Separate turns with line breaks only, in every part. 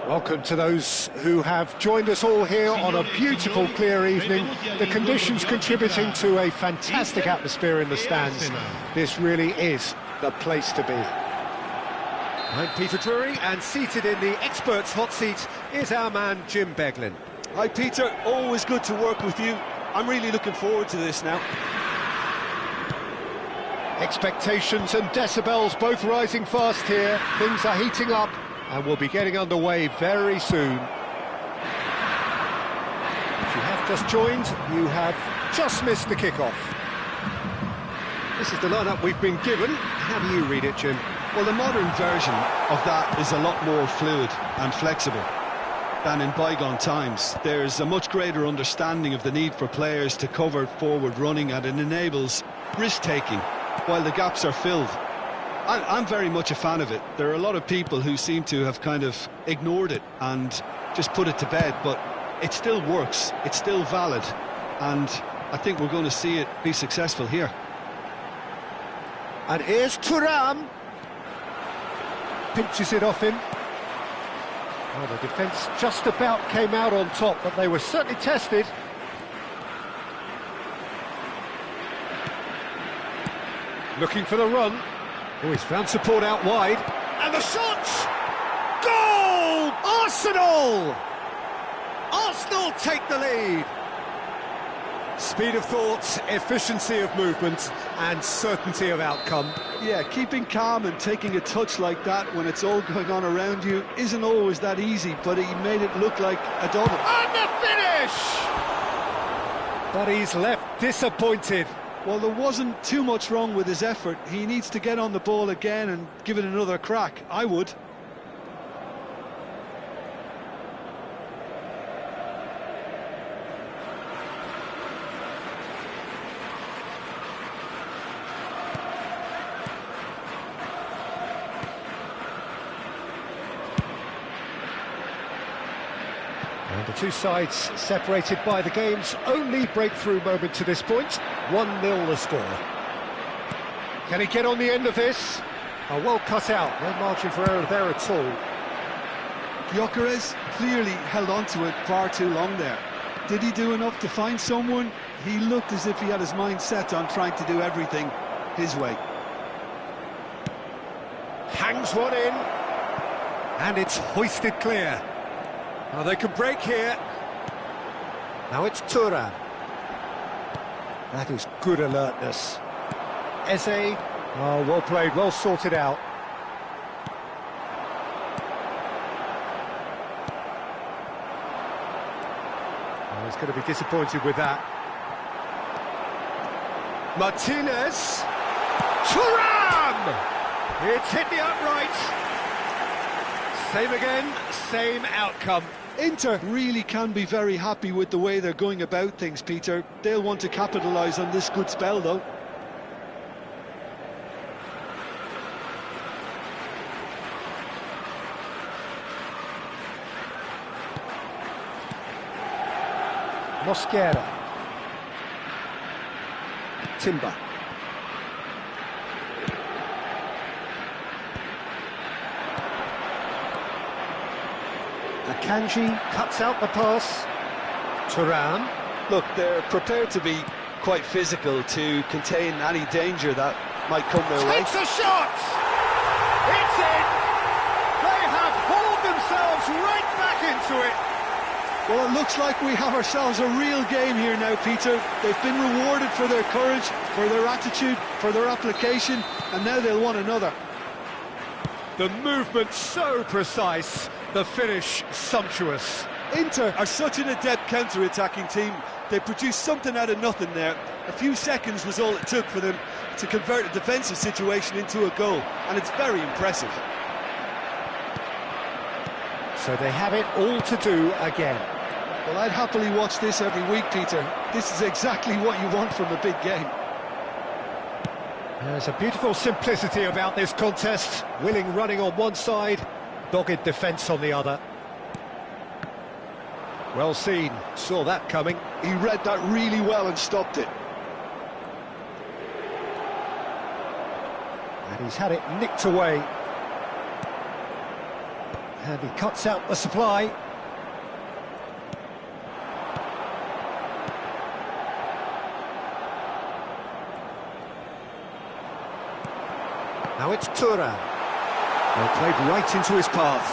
Welcome to those who have joined us all here on a beautiful, clear evening. The conditions contributing to a fantastic atmosphere in the stands. This really is the place to be. I'm Peter Drury, and seated in the experts' hot seat is our man Jim Beglin.
Hi Peter, always good to work with you. I'm really looking forward to this now.
Expectations and decibels both rising fast here. Things are heating up, and we'll be getting underway very soon. If you have just joined, you have just missed the kickoff. This is the lineup we've been given. How do you read it, Jim?
Well, the modern version of that is a lot more fluid and flexible. than in bygone times. There's a much greater understanding of the need for players to cover forward running, and it enables risk-taking while the gaps are filled. I'm very much a fan of it. There are a lot of people who seem to have kind of ignored it and just put it to bed, but it still works, it's still valid, and I think we're going to see it be successful here.
And here's Thuram. Pinches it off him. Well, the defence just about came out on top, but they were certainly tested. Looking for the run. Oh, he's found support out wide. And the shot! Goal! Arsenal! Arsenal take the lead. Speed of thought, efficiency of movement, and certainty of outcome.
Yeah, keeping calm and taking a touch like that when it's all going on around you isn't always that easy, but he made it look like a double.
And the finish! But he's left disappointed.
Well, there wasn't too much wrong with his effort. He needs to get on the ball again and give it another crack. I would.
And the two sides separated by the game's only breakthrough moment to this point. 1-0 the score. Can he get on the end of this? Oh, well cut out, no margin for error there at all.
Gyökeres clearly held on to it far too long there. Did he do enough to find someone? He looked as if he had his mind set on trying to do everything his way.
Hangs one in. And it's hoisted clear. Now they can break here. Now it's Thuram. That is good alertness. Eze. Oh, well played, well sorted out. Oh, he's going to be disappointed with that. Martinez. Thuram! It's hit the upright. Same again, same outcome.
Inter really can be very happy with the way they're going about things, Peter. They'll want to capitalise on this good spell, though.
Mosquera. Timber. Akanji cuts out the pass. Thuram.
Look, they're prepared to be quite physical to contain any danger that might come their way.
Takes a shot! It's in! They have hauled themselves right back into it.
Well, it looks like we have ourselves a real game here now, Peter. They've been rewarded for their courage, for their attitude, for their application, and now they'll want another.
The movement so precise, the finish sumptuous.
Inter are such an adept counter-attacking team. They produced something out of nothing there. A few seconds was all it took for them to convert a defensive situation into a goal, and it's very impressive.
So they have it all to do again.
Well, I'd happily watch this every week, Peter. This is exactly what you want from a big game.
There's a beautiful simplicity about this contest. Willing running on one side, dogged defence on the other. Well seen, saw that coming.
He read that really well and stopped it.
And he's had it nicked away. And he cuts out the supply. Now it's Thuram. Well played right into his path.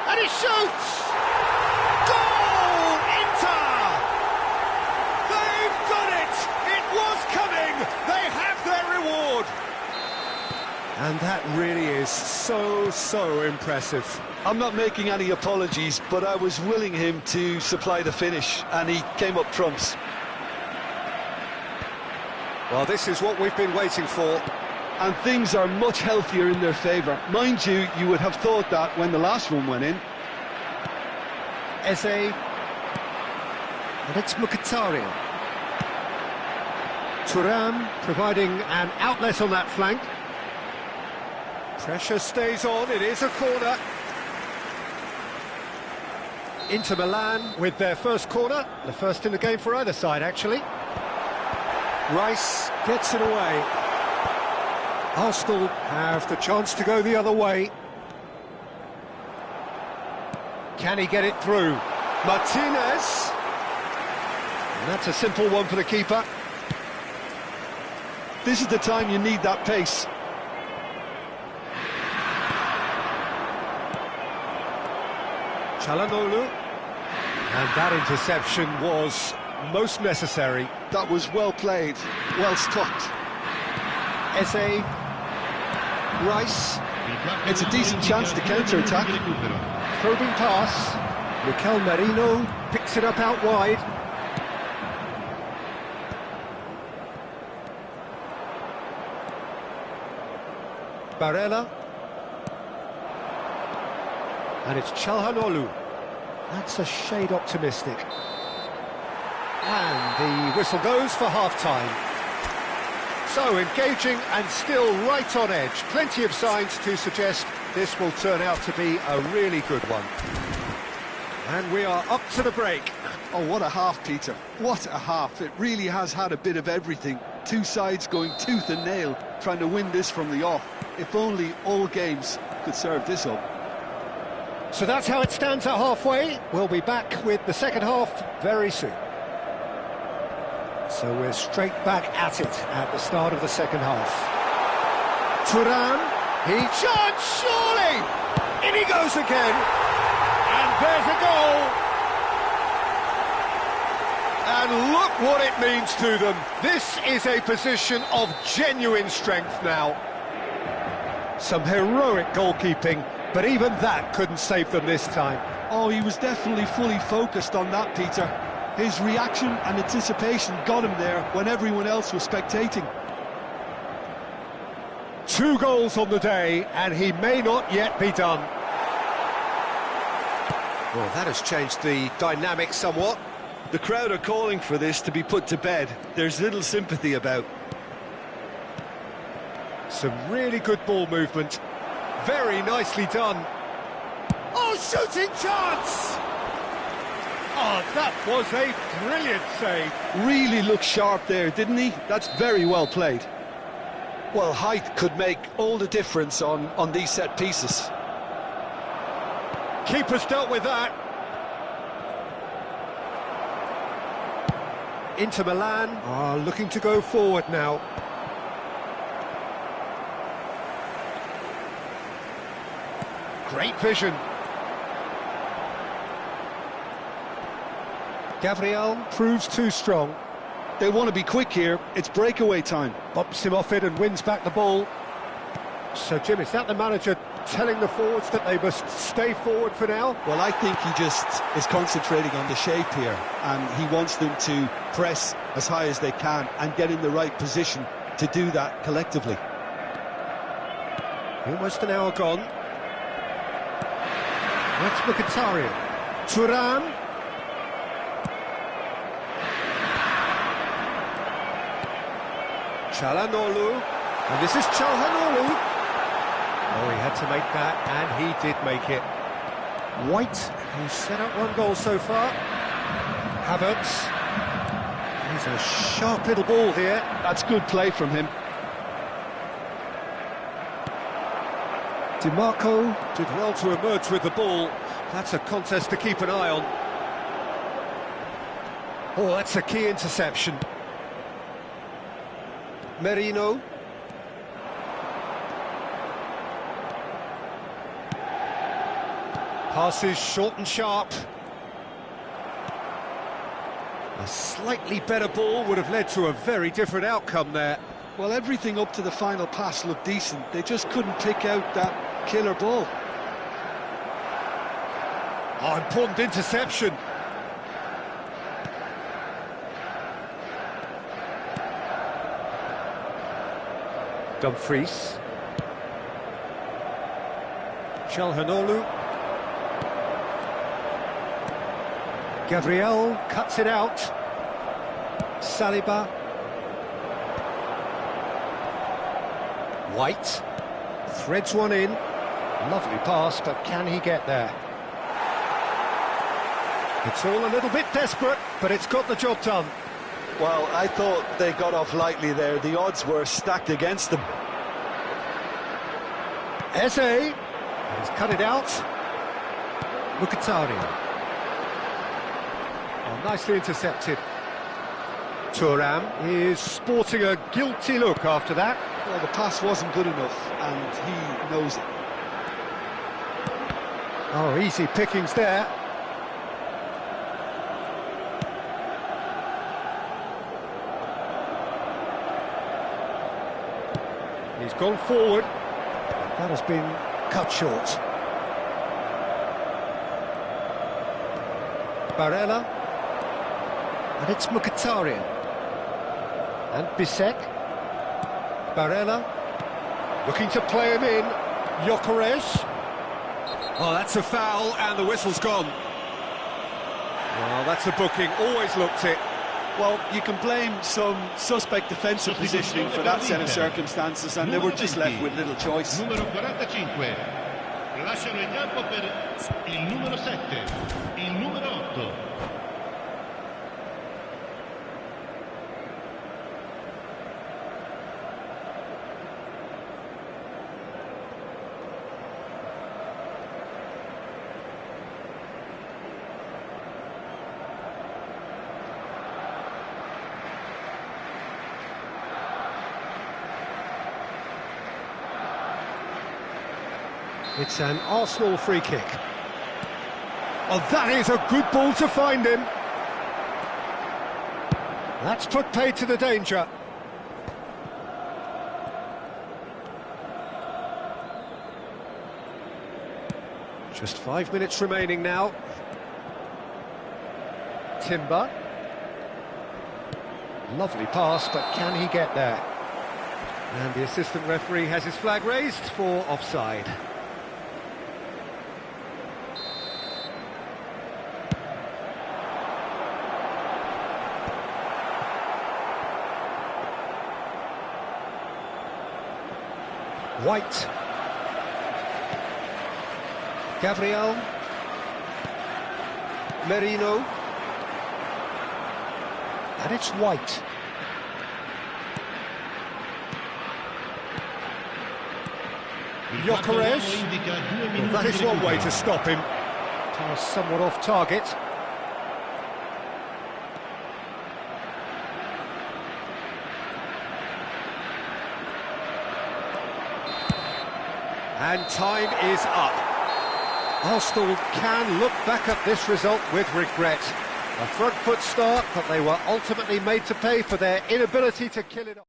And he shoots! Goal! Inter! They've done it! It was coming! They have their reward! And that really is so impressive.
I'm not making any apologies, but I was willing him to supply the finish, and he came up trumps.
Well, this is what we've been waiting for.
And things are much healthier in their favour. Mind you, you would have thought that when the last one went in.
Eze. And it's Mkhitaryan. Thuram providing an outlet on that flank. Pressure stays on, it is a corner. Inter Milan with their first corner, the first in the game for either side actually. Rice gets it away. Arsenal have the chance to go the other way. Can he get it through? Martinez. And that's a simple one for the keeper.
This is the time you need that pace.
Çalhanoğlu. And that interception was most necessary.
That was well played, well stopped.
Eze. Rice.
It's a decent chance to counter-attack.
Probing pass. Mikel Merino picks it up out wide. Barella. And it's Çalhanoğlu. That's a shade optimistic. And the whistle goes for half-time. So engaging and still right on edge. Plenty of signs to suggest this will turn out to be a really good one. And we are up to the break.
Oh, what a half, Peter. What a half. It really has had a bit of everything. Two sides going tooth and nail, trying to win this from the off. If only all games could serve this up.
So that's how it stands at halfway. We'll be back with the second half very soon. So we're straight back at it at the start of the second half. Thuram, he charged, surely! In he goes again, and there's a goal! And look what it means to them. This is a position of genuine strength now. Some heroic goalkeeping, but even that couldn't save them this time.
Oh, he was definitely fully focused on that, Peter. His reaction and anticipation got him there when everyone else was spectating.
2 goals on the day, and he may not yet be done. Well, that has changed the dynamic somewhat.
The crowd are calling for this to be put to bed. There's little sympathy about.
Some really good ball movement. Very nicely done. Oh, shooting chance! Oh, that was a brilliant save.
Really looked sharp there, didn't he? That's very well played. Well, height could make all the difference on these set pieces.
Keeper's dealt with that. Inter Milan are looking to go forward now. Great vision. Gabriel proves too strong.
They want to be quick here. It's breakaway time.
Bumps him off it and wins back the ball. So, Jim, is that the manager telling the forwards that they must stay forward for now?
Well, I think he just is concentrating on the shape here, and he wants them to press as high as they can and get in the right position to do that collectively.
Almost an hour gone. That's Mkhitaryan. Thuram. Çalhanoğlu. And this is Çalhanoğlu. Oh, he had to make that, and he did make it. White, who's set up 1 goal so far. Havertz. He's a sharp little ball here.
That's good play from him.
DiMarco did well to emerge with the ball. That's a contest to keep an eye on. Oh, that's a key interception. Merino. Passes short and sharp. A slightly better ball would have led to a very different outcome there.
Well, everything up to the final pass looked decent. They just couldn't pick out that killer ball.
Oh, important interception. Dumfries. Çalhanoğlu. Gabriel cuts it out. Saliba. White threads one in. Lovely pass, but can he get there? It's all a little bit desperate, but it's got the job done.
Well, I thought they got off lightly there. The odds were stacked against them.
Eze has cut it out. Mkhitaryan. Oh, nicely intercepted. Thuram is sporting a guilty look after that.
Well, the pass wasn't good enough, and he knows it.
Oh, easy pickings there. He's gone forward. That has been cut short. Barella. And it's Mkhitaryan. And Bisek. Barella. Looking to play him in. Gyökeres. Oh, that's a foul, and the whistle's gone. Well, that's a booking. Always looked it.
Well, you can blame some suspect defensive positioning for that set of circumstances, and they were just left with little choice.
Numero 45. Lasciano il campo per il numero 7, il numero 8.
It's an Arsenal free kick. Oh, that is a good ball to find him. That's put paid to the danger. Just 5 minutes remaining now. Timber. Lovely pass, but can he get there? And the assistant referee has his flag raised for offside. White. Gabriel. Merino. And it's White. Gyökeres. Well, that is one way to stop him. Pass somewhat off target. And time is up. Arsenal can look back at this result with regret. A front foot start, but they were ultimately made to pay for their inability to kill it off.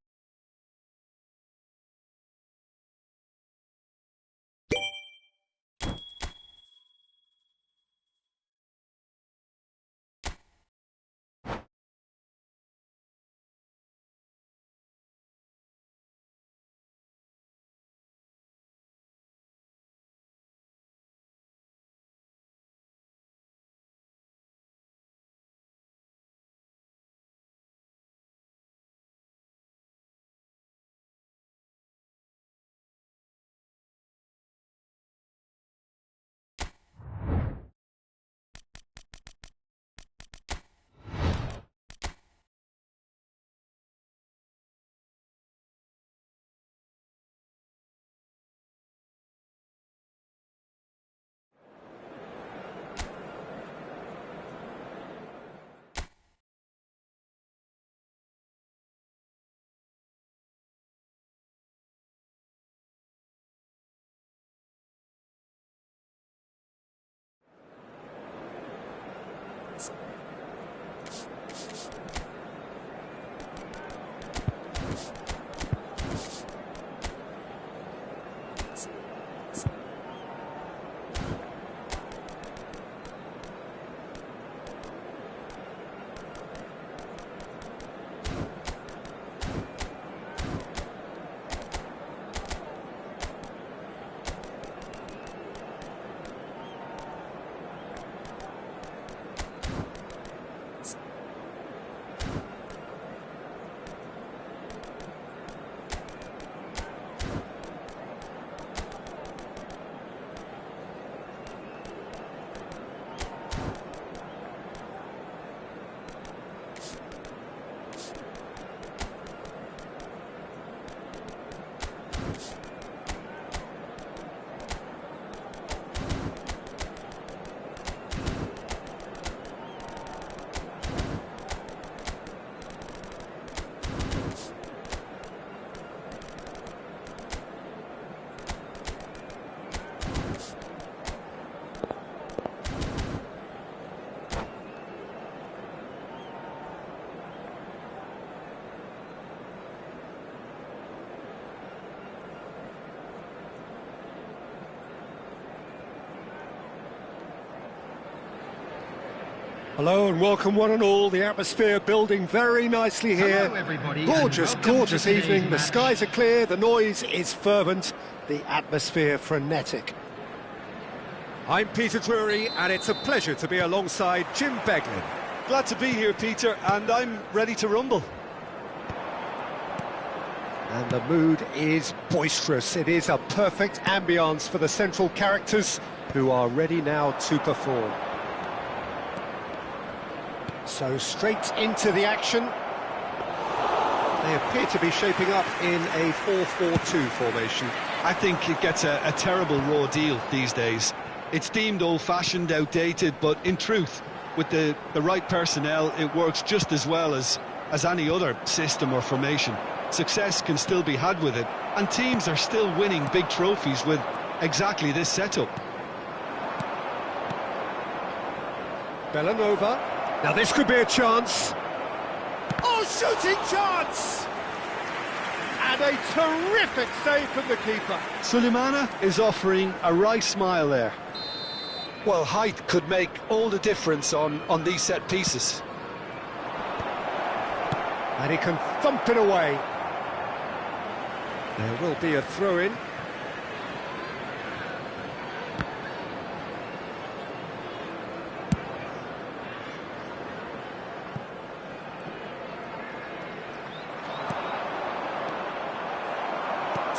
Hello and welcome one and all. The atmosphere building very nicely here.
Hello, everybody,
Gorgeous,
and welcome
gorgeous
to today's
evening. The
match.
skies are clear, the noise is fervent, the atmosphere frenetic. I'm Peter Drury and it's a pleasure to be alongside Jim Beglin.
Glad to be here, Peter, and I'm ready to rumble.
And the mood is boisterous. It is a perfect ambience for the central characters who are ready now to perform. So straight into the action. They appear to be shaping up in a 4-4-2 formation.
I think it gets a terrible raw deal these days. It's deemed old-fashioned, outdated, but in truth, with the right personnel, it works just as well as any other system or formation. Success can still be had with it, and teams are still winning big trophies with exactly this setup.
Bellanova. Now this could be a chance. Oh, shooting chance! And a terrific save from the keeper.
Sulemana is offering a wry smile there. Well, height could make all the difference on these set pieces.
And he can thump it away. There will be a throw-in.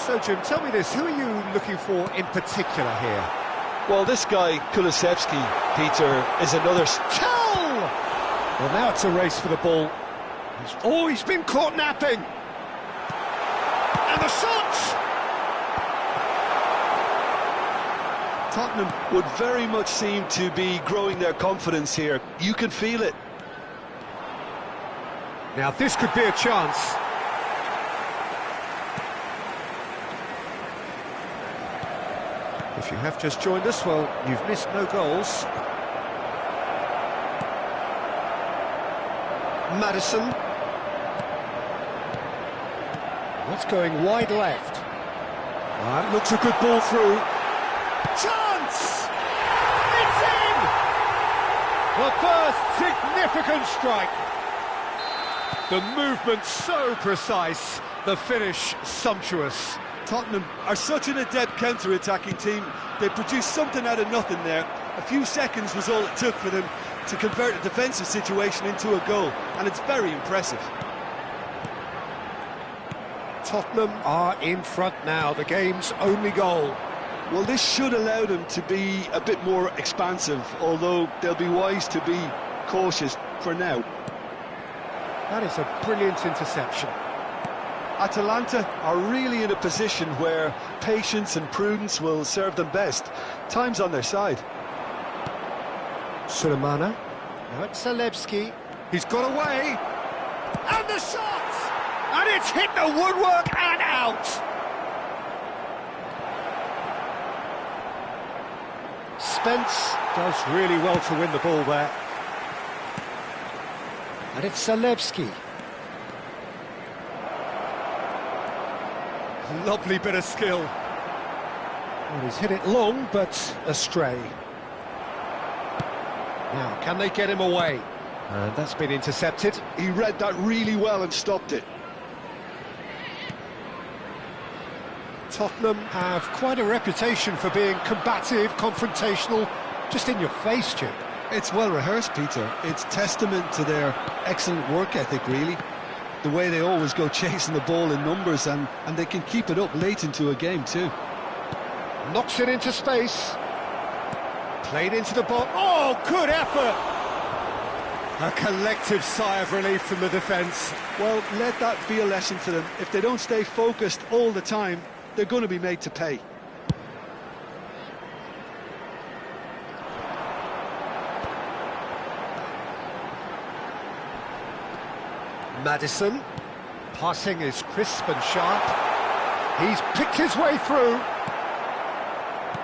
So, Jim, tell me this, who are you looking for in particular here?
Well, this guy, Kulusevski, Peter, is another...
Tell! Well, now it's a race for the ball. He's been caught napping! And the shot!
Tottenham would very much seem to be growing their confidence here. You can feel it.
Now, this could be a chance. If you have just joined us, well, you've missed no goals. Maddison. That's going wide left. That looks a good ball through. Chance! It's in! The first significant strike. The movement so precise, the finish sumptuous.
Tottenham are such an adept counter-attacking team. They produced something out of nothing there. A few seconds was all it took for them to convert a defensive situation into a goal, and it's very impressive.
Tottenham are in front now, the game's only goal.
Well, this should allow them to be a bit more expansive, although they'll be wise to be cautious for now.
That is a brilliant interception.
Atalanta are really in a position where patience and prudence will serve them best. Time's on their side.
Sulemana. Now it's Zalewski. He's got away. And the shot! And it's hit the woodwork and out! Spence does really well to win the ball there. And it's Zalewski. Lovely bit of skill. Well, he's hit it long, but astray. Now, can they get him away? And that's been intercepted.
He read that really well and stopped it.
Tottenham have quite a reputation for being combative, confrontational, just in your face, Jim.
It's well rehearsed, Peter. It's testament to their excellent work ethic, really. The way they always go chasing the ball in numbers, and they can keep it up late into a game too.
Knocks it into space. Played into the ball. Oh, good effort! A collective sigh of relief from the defence.
Well, let that be a lesson to them. If they don't stay focused all the time, they're going to be made to pay.
Maddison. Passing is crisp and sharp. He's picked his way through.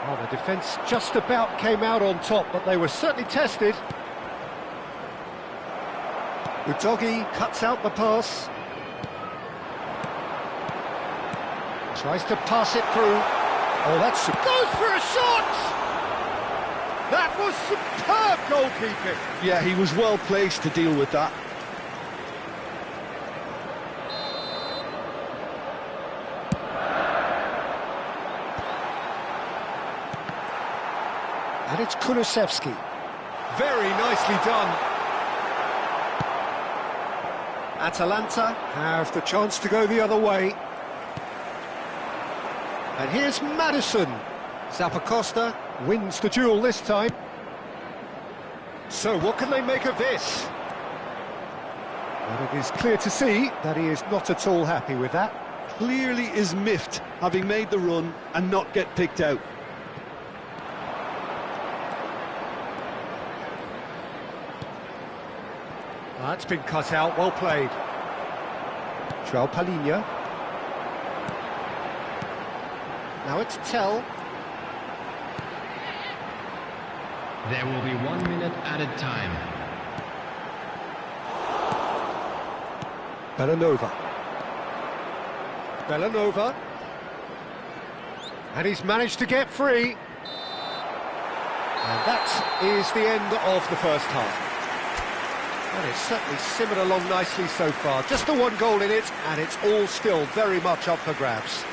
Oh, the defence just about came out on top, but they were certainly tested. Udogi cuts out the pass. Tries to pass it through. Oh, that's... goes for a shot! That was superb goalkeeping.
Yeah, he was well placed to deal with that.
And it's Kulusevski. Very nicely done. Atalanta have the chance to go the other way. And here's Maddison. Zappacosta wins the duel this time. So what can they make of this? Well, it is clear to see that he is not at all happy with that.
Clearly is miffed, having made the run and not get picked out.
That's been cut out, well played. João Palhinha. Now it's Tell.
There will be 1 minute added time.
Bellanova. Bellanova. And he's managed to get free. And that is the end of the first half. And it's certainly simmered along nicely so far. Just the one goal in it, and it's all still very much up for grabs.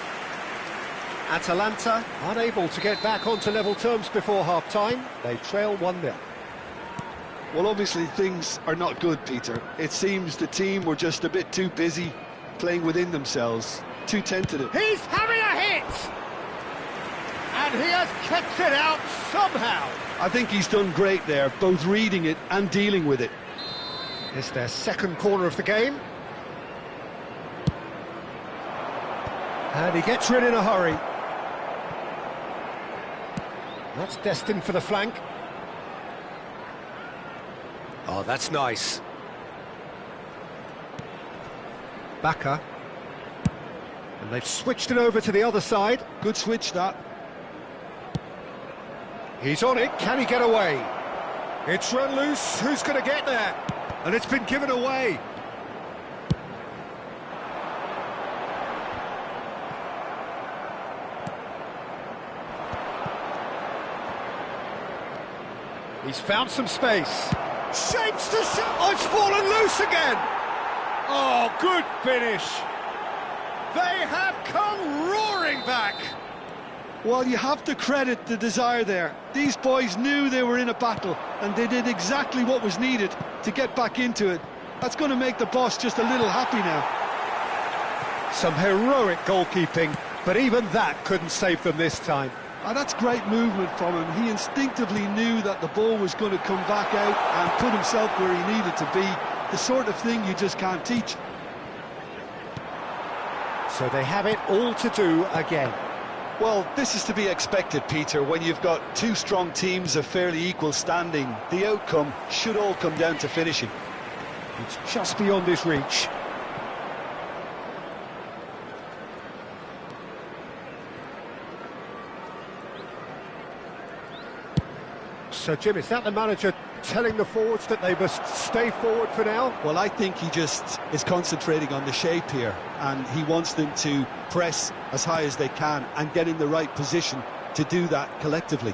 Atalanta unable to get back onto level terms before half-time. They trail 1-0.
Well, obviously things are not good, Peter. It seems the team were just a bit too busy playing within themselves, too tentative.
He's having a hit! And he has kept it out somehow.
I think he's done great there, both reading it and dealing with it.
It's their second corner of the game. And he gets rid in a hurry. That's destined for the flank. Oh, that's nice. Bacca. And they've switched it over to the other side.
Good switch, that.
He's on it. Can he get away? It's run loose. Who's going to get there? And it's been given away. He's found some space. Shapes to shot. Oh, it's fallen loose again. Oh, good finish. They have come roaring back.
Well, you have to credit the desire there. These boys knew they were in a battle, and they did exactly what was needed to get back into it. That's going to make the boss just a little happy now.
Some heroic goalkeeping, but even that couldn't save them this time.
And that's great movement from him. He instinctively knew that the ball was going to come back out and put himself where he needed to be. The sort of thing you just can't teach.
So they have it all to do again.
Well, this is to be expected, Peter. When you've got two strong teams of fairly equal standing, the outcome should all come down to finishing.
It's just beyond his reach. So, Jim, is that the manager telling the forwards that they must stay forward for now?
Well, I think he just is concentrating on the shape here, and he wants them to press as high as they can and get in the right position to do that collectively.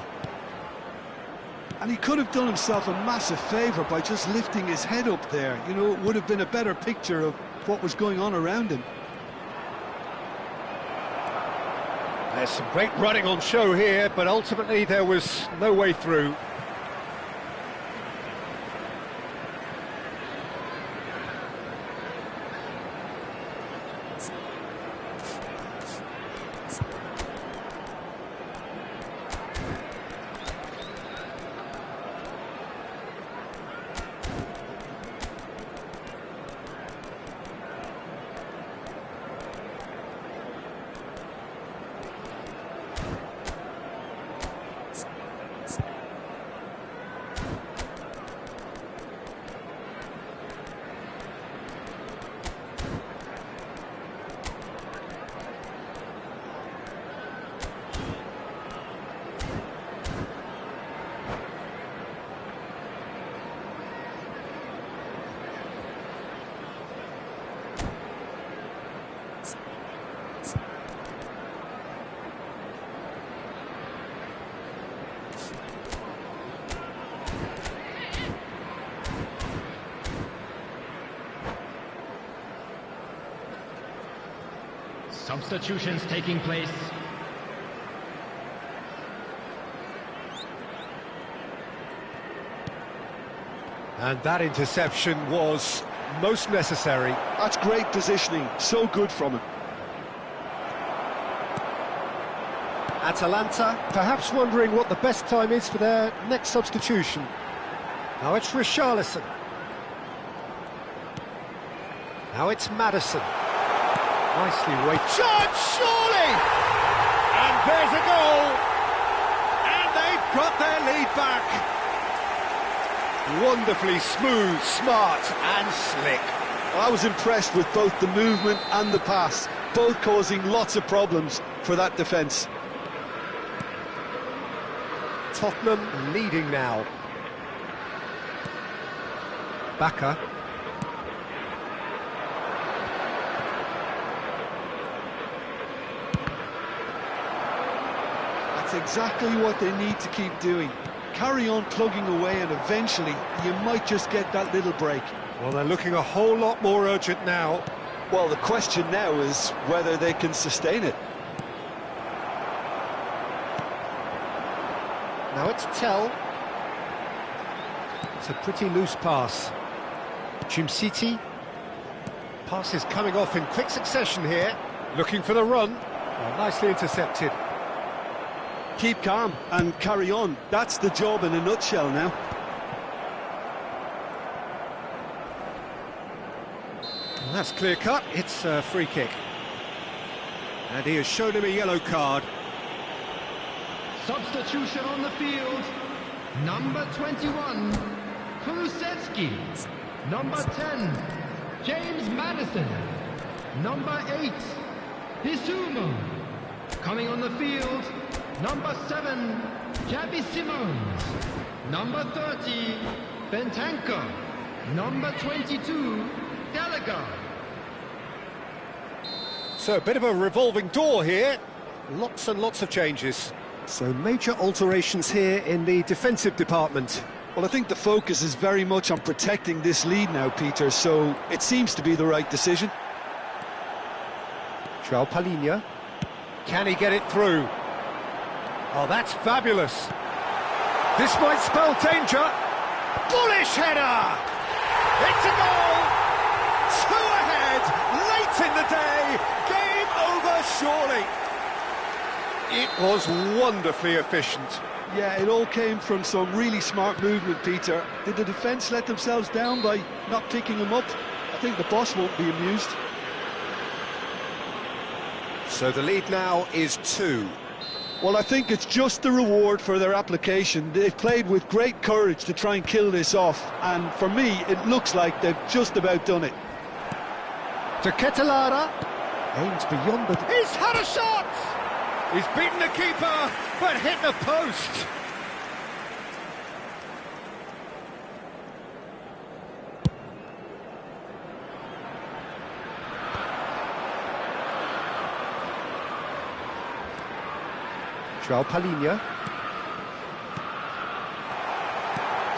And he could have done himself a massive favour by just lifting his head up there. You know, it would have been a better picture of what was going on around him.
There's some great running on show here, but ultimately there was no way through.
Substitutions taking place.
And that interception was most necessary.
That's great positioning, so good from him.
Atalanta perhaps wondering what the best time is for their next substitution. Now it's Richarlison. Now it's Maddison. Nicely weighted. Shot, surely! And there's a goal! And they've got their lead back. Wonderfully smooth, smart and slick.
I was impressed with both the movement and the pass, both causing lots of problems for that defence.
Tottenham leading now. Baka.
That's exactly what they need to keep doing. Carry on plugging away and eventually you might just get that little break.
Well, they're looking a whole lot more urgent now.
Well, the question now is whether they can sustain it.
Now it's Tell. It's a pretty loose pass. City. Pass is coming off in quick succession here. Looking for the run. Well, nicely intercepted.
Keep calm and carry on. That's the job in a nutshell now.
Well, that's clear cut. It's a free kick. And he has shown him a yellow card.
Substitution on the field. Number 21, Kulusevski. Number 10, James Maddison. Number 8, Hisumu. Coming on the field, number 7, Javi Simons. Number 30, Bentancur. Number 22, Gallagher.
So a bit of a revolving door here. Lots and lots of changes. So major alterations here in the defensive department.
Well, I think the focus is very much on protecting this lead now, Peter, so it seems to be the right decision.
João Palhinha. Can he get it through? Oh, that's fabulous. This might spell danger. Bullish header! It's a goal! 2 ahead, late in the day. Game over, surely. It was wonderfully efficient.
Yeah, it all came from some really smart movement, Peter. Did the defence let themselves down by not picking him up? I think the boss won't be amused.
So the lead now is 2.
Well, I think it's just the reward for their application. They've played with great courage to try and kill this off, and for me, it looks like they've just about done it.
To Ketelara. Aims beyond the... He's had a shot! He's beaten the keeper, but hit the post. João Palhinha.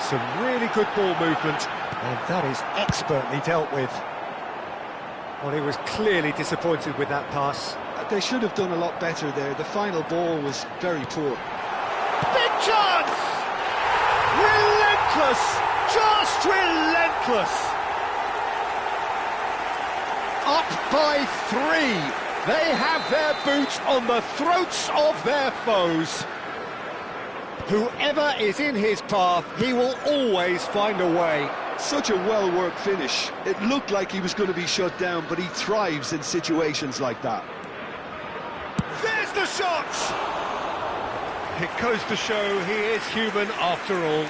Some really good ball movement, and that is expertly dealt with. Well, he was clearly disappointed with that pass.
They should have done a lot better there. The final ball was very poor.
Big chance! Relentless! Just relentless! Up by 3. They have their boots on the throats of their foes. Whoever is in his path, he will always find a way.
Such a well-worked finish. It looked like he was going to be shut down, but he thrives in situations like that.
There's the shot! It goes to show he is human after all.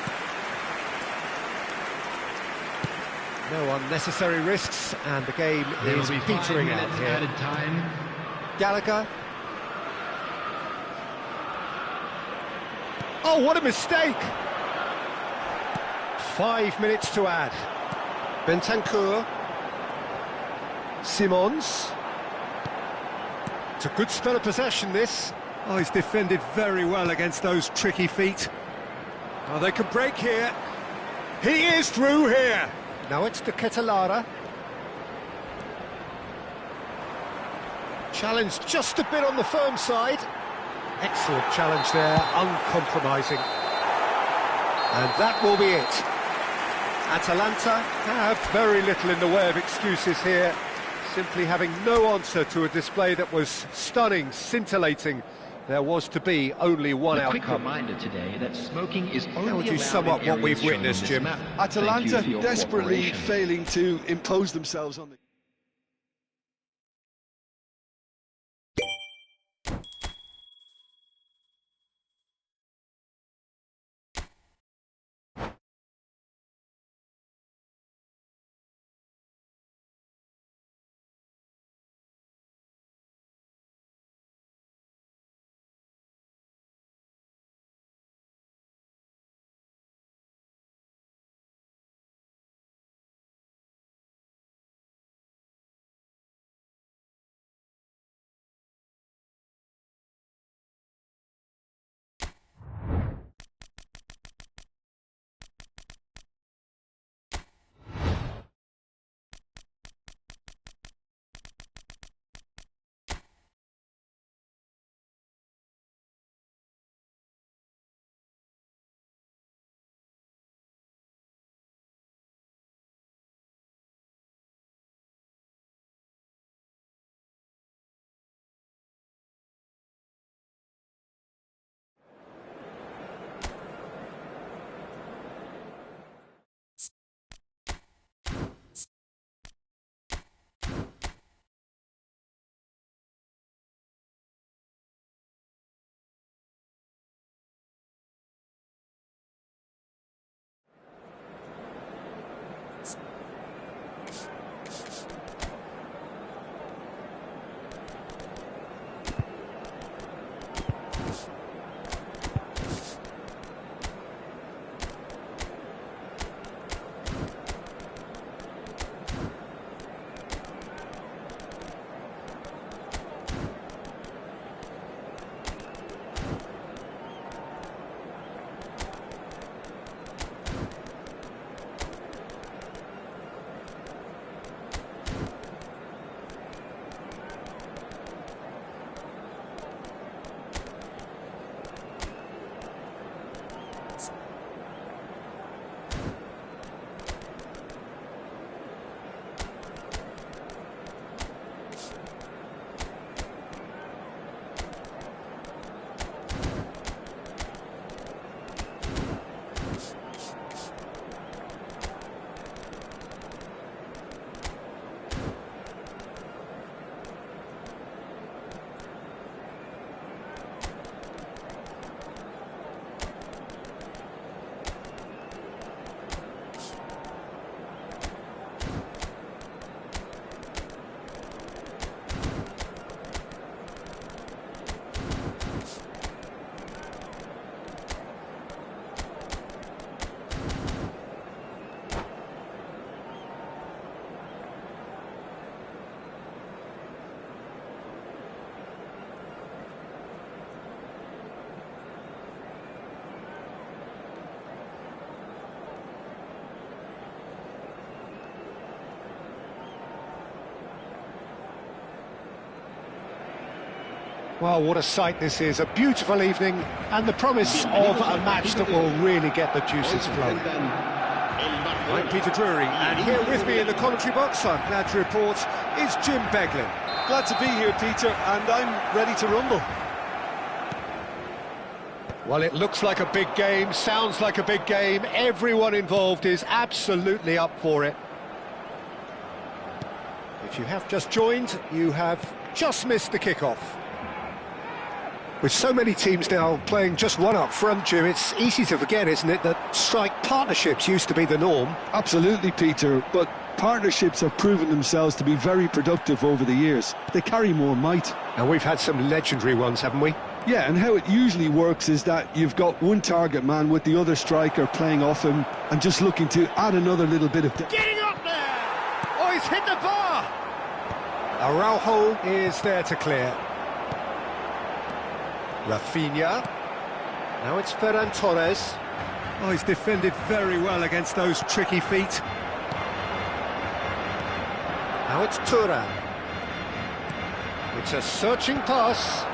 No unnecessary risks, and the game is petering out here.
Added time.
Gallagher. Oh, what a mistake! 5 minutes to add. Bentancur. Simons. It's a good spell of possession, this. Oh, he's defended very well against those tricky feet. Oh, they can break here. He is through here. Now it's to Ketelara. Challenge just a bit on the firm side. Excellent challenge there, uncompromising. And that will be it. Atalanta have very little in the way of excuses here, simply having no answer to a display that was stunning, scintillating. There was to be only one
A quick
outcome.
reminder today that smoking is only
How would you
allowed
sum up
in
what we've
areas shown on
witnessed,
this
Jim?
map. Thank you
Atalanta
for your
desperately
cooperation.
failing to impose themselves on the...
Well, what a sight this is. A beautiful evening and the promise of a match that will really get the juices flowing. I'm Peter Drury, and here with me in the commentary box, I'm glad to report, is Jim Beglin.
Glad to be here, Peter, and I'm ready to rumble.
Well, it looks like a big game, sounds like a big game. Everyone involved is absolutely up for it. If you have just joined, you have just missed the kickoff. With so many teams now playing just one up front, Jim, it's easy to forget, isn't it, that strike partnerships used to be the norm.
Absolutely, Peter, but partnerships have proven themselves to be very productive over the years. They carry more might.
And we've had some legendary ones, haven't we?
Yeah, and how it usually works is that you've got one target man with the other striker playing off him and just looking to add another little bit of...
Getting up there! Oh, he's hit the bar! Araujo is there to clear. Rafinha. Now it's Ferran Torres. Oh, he's defended very well against those tricky feet. Now it's Thuram. It's a searching pass.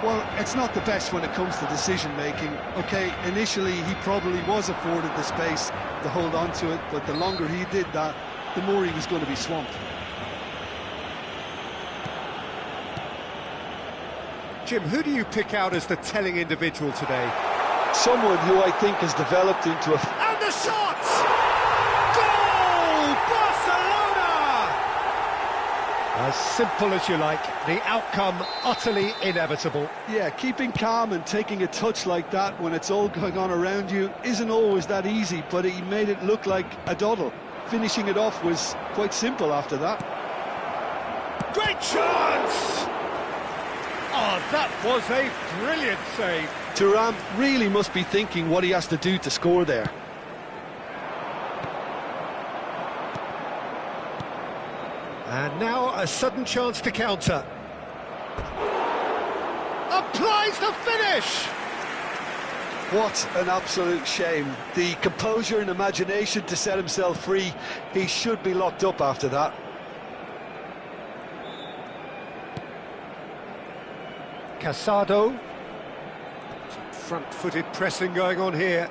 Well, it's not the best when it comes to decision-making. OK, initially he probably was afforded the space to hold on to it, but the longer he did that, the more he was going to be swamped.
Jim, who do you pick out as the telling individual today?
Someone who I think has developed into a...
And the shot! Goal! Barcelona! As simple as you like, the outcome utterly inevitable.
Yeah, keeping calm and taking a touch like that when it's all going on around you isn't always that easy, but he made it look like a doddle. Finishing it off was quite simple after that.
Great chance! Oh, that was a brilliant save.
Thuram really must be thinking what he has to do to score there.
And now a sudden chance to counter. Applies the finish!
What an absolute shame. The composure and imagination to set himself free. He should be locked up after that.
Casado. Some front-footed pressing going on here.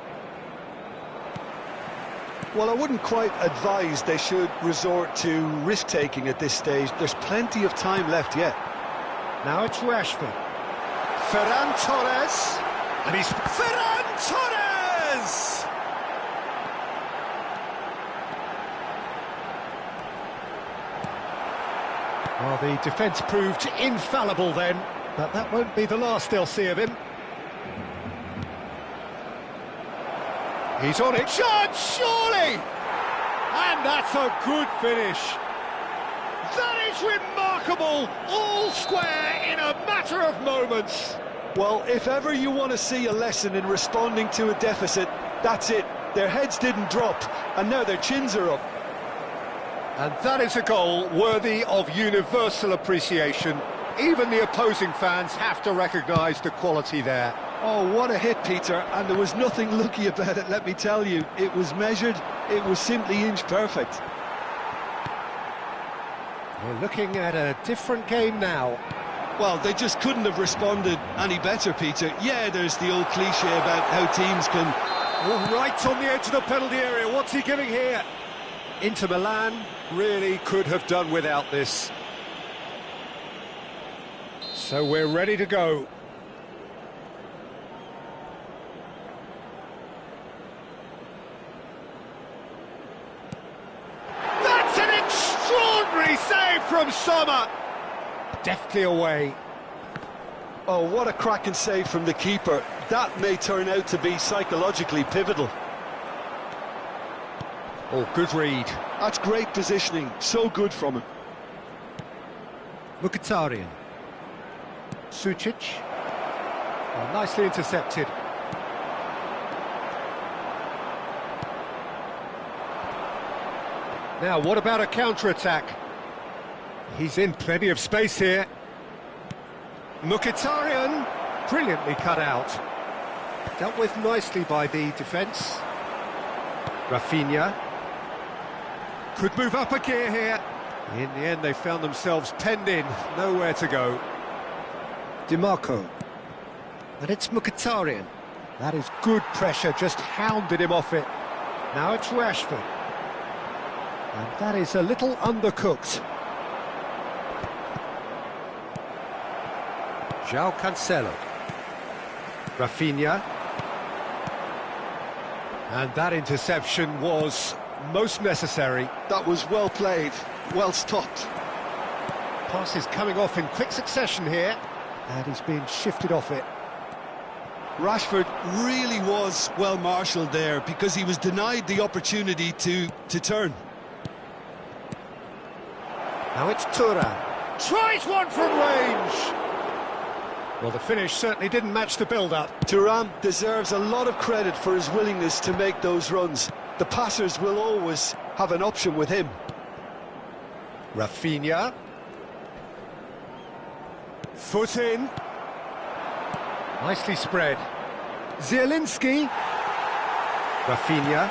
Well, I wouldn't quite advise they should resort to risk-taking at this stage. There's plenty of time left yet.
Now it's Rashford. Ferran Torres. And he's... Ferran Torres! Well, the defence proved infallible then, but that won't be the last they'll see of him. He's on it. Shot, surely! And that's a good finish. That is remarkable. All square in a matter of moments.
Well, if ever you want to see a lesson in responding to a deficit, that's it. Their heads didn't drop, and now their chins are up.
And that is a goal worthy of universal appreciation. Even the opposing fans have to recognise the quality there.
Oh, what a hit, Peter, and there was nothing lucky about it, let me tell you. It was measured, it was simply inch perfect.
We're looking at a different game now.
Well, they just couldn't have responded any better, Peter. Yeah, there's the old cliche about how teams can...
Oh, right on the edge of the penalty area. What's he giving here? Inter Milan really could have done without this. So we're ready to go. That's an extraordinary save from Sommer. Deftly away.
Oh, what a cracking save from the keeper. That may turn out to be psychologically pivotal.
Oh, good read.
That's great positioning. So good from him.
Mkhitaryan. Sulit. Oh, nicely intercepted. Now, what about a counter-attack? He's in plenty of space here. Mkhitaryan, brilliantly cut out. Dealt with nicely by the defence. Rafinha. Could move up a gear here. In the end, they found themselves penned in, nowhere to go. DiMarco. And it's Mkhitaryan. That is good pressure, just hounded him off it. Now it's Rashford. And that is a little undercooked. João Cancelo. Rafinha. And that interception was most necessary.
That was well played, well stopped.
Passes coming off in quick succession here. And he's being shifted off it.
Rashford really was well marshalled there because he was denied the opportunity to turn.
Now it's Thuram. Tries one from range. Well, the finish certainly didn't match the build-up.
Thuram deserves a lot of credit for his willingness to make those runs. The passers will always have an option with him.
Rafinha. Foot in. Nicely spread. Zielinski. Rafinha.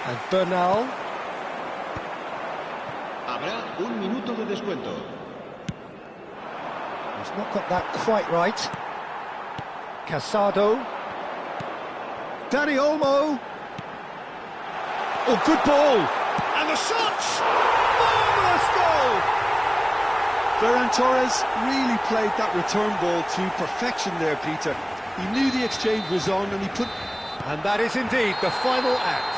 And Bernal.
Habrá un minuto de descuento.
He's not got that quite right. Casado. Dani Olmo. Oh, good ball. And the shots! Marvellous goal!
Ferran Torres really played that return ball to perfection there, Peter. He knew the exchange was on and he put...
And that is indeed the final act.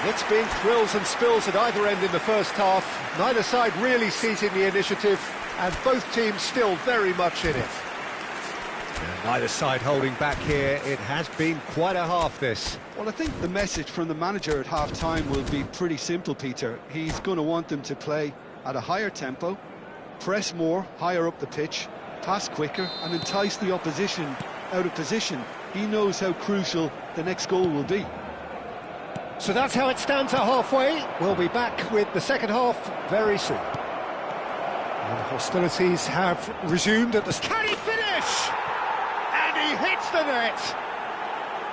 It's been thrills and spills at either end in the first half. Neither side really seizing the initiative, and both teams still very much in it. And neither side holding back here. It has been quite a half, this.
Well, I think the message from the manager at half-time will be pretty simple, Peter. He's going to want them to play at a higher tempo, press more, higher up the pitch, pass quicker, and entice the opposition out of position. He knows how crucial the next goal will be.
So that's how it stands at halfway. We'll be back with the second half very soon. And hostilities have resumed at the... Can he finish? And he hits the net.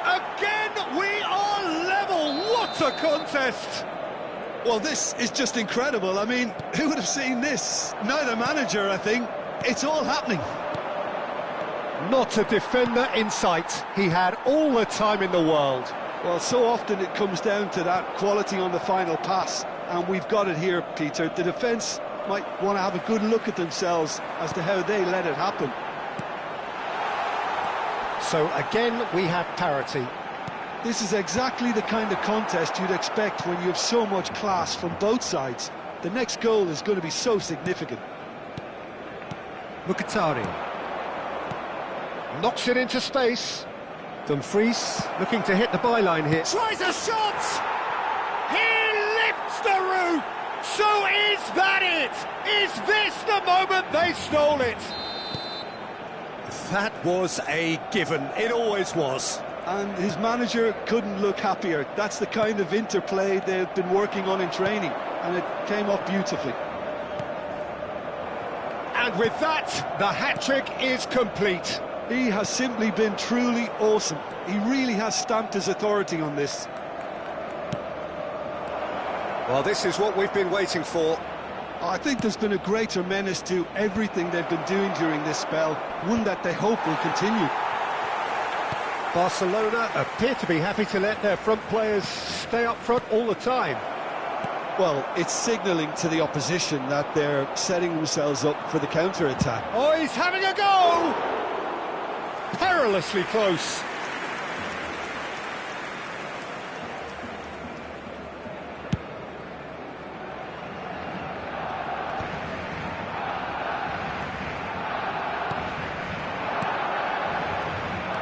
Again, we are level. What a contest!
Well, this is just incredible. I mean, who would have seen this? Neither manager, I think. It's all happening.
Not a defender in sight. He had all the time in the world.
Well, so often it comes down to that quality on the final pass, and we've got it here, Peter. The defence might want to have a good look at themselves as to how they let it happen.
So again, we have parity.
This is exactly the kind of contest you'd expect when you have so much class from both sides. The next goal is going to be so significant.
Mkhitaryan knocks it into space. Dumfries looking to hit the byline here. Tries a shot! He lifts the roof! So is that it? Is this the moment they stole it? That was a given. It always was.
And his manager couldn't look happier. That's the kind of interplay they've been working on in training, and it came off beautifully.
And with that, the hat-trick is complete.
He has simply been truly awesome. He really has stamped his authority on this.
Well, this is what we've been waiting for.
I think there's been a greater menace to everything they've been doing during this spell, one that they hope will continue.
Barcelona appear to be happy to let their front players stay up front all the time.
Well, it's signalling to the opposition that they're setting themselves up for the counter-attack.
Oh, he's having a go! Perilously close.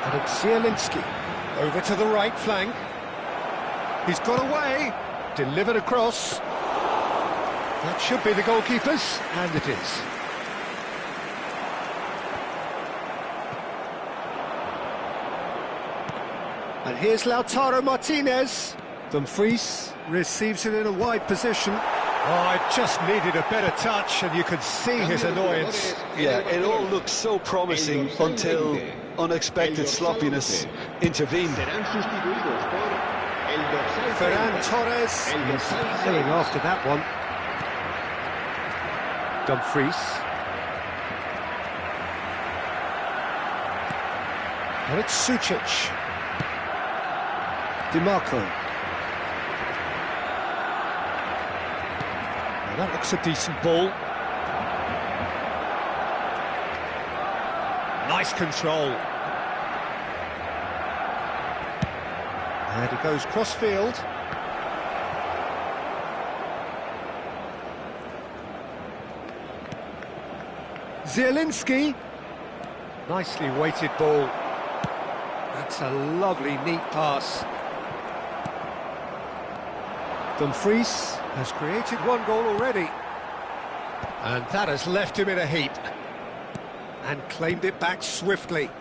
And it's Zielinski over to the right flank. He's got away, delivered across. That should be the goalkeeper's, and it is. And here's Lautaro Martinez. Dumfries receives it in a wide position. Oh, it just needed a better touch, and you could see his annoyance.
Yeah, it all looked so promising until unexpected sloppiness intervened.
Ferran Torres is playing after that one. Dumfries. And it's Sucic. DiMarco. Now that looks a decent ball. Nice control. And he goes cross-field. Zielinski. Nicely weighted ball. That's a lovely, neat pass. Dumfries has created one goal already. And that has left him in a heap. And claimed it back swiftly.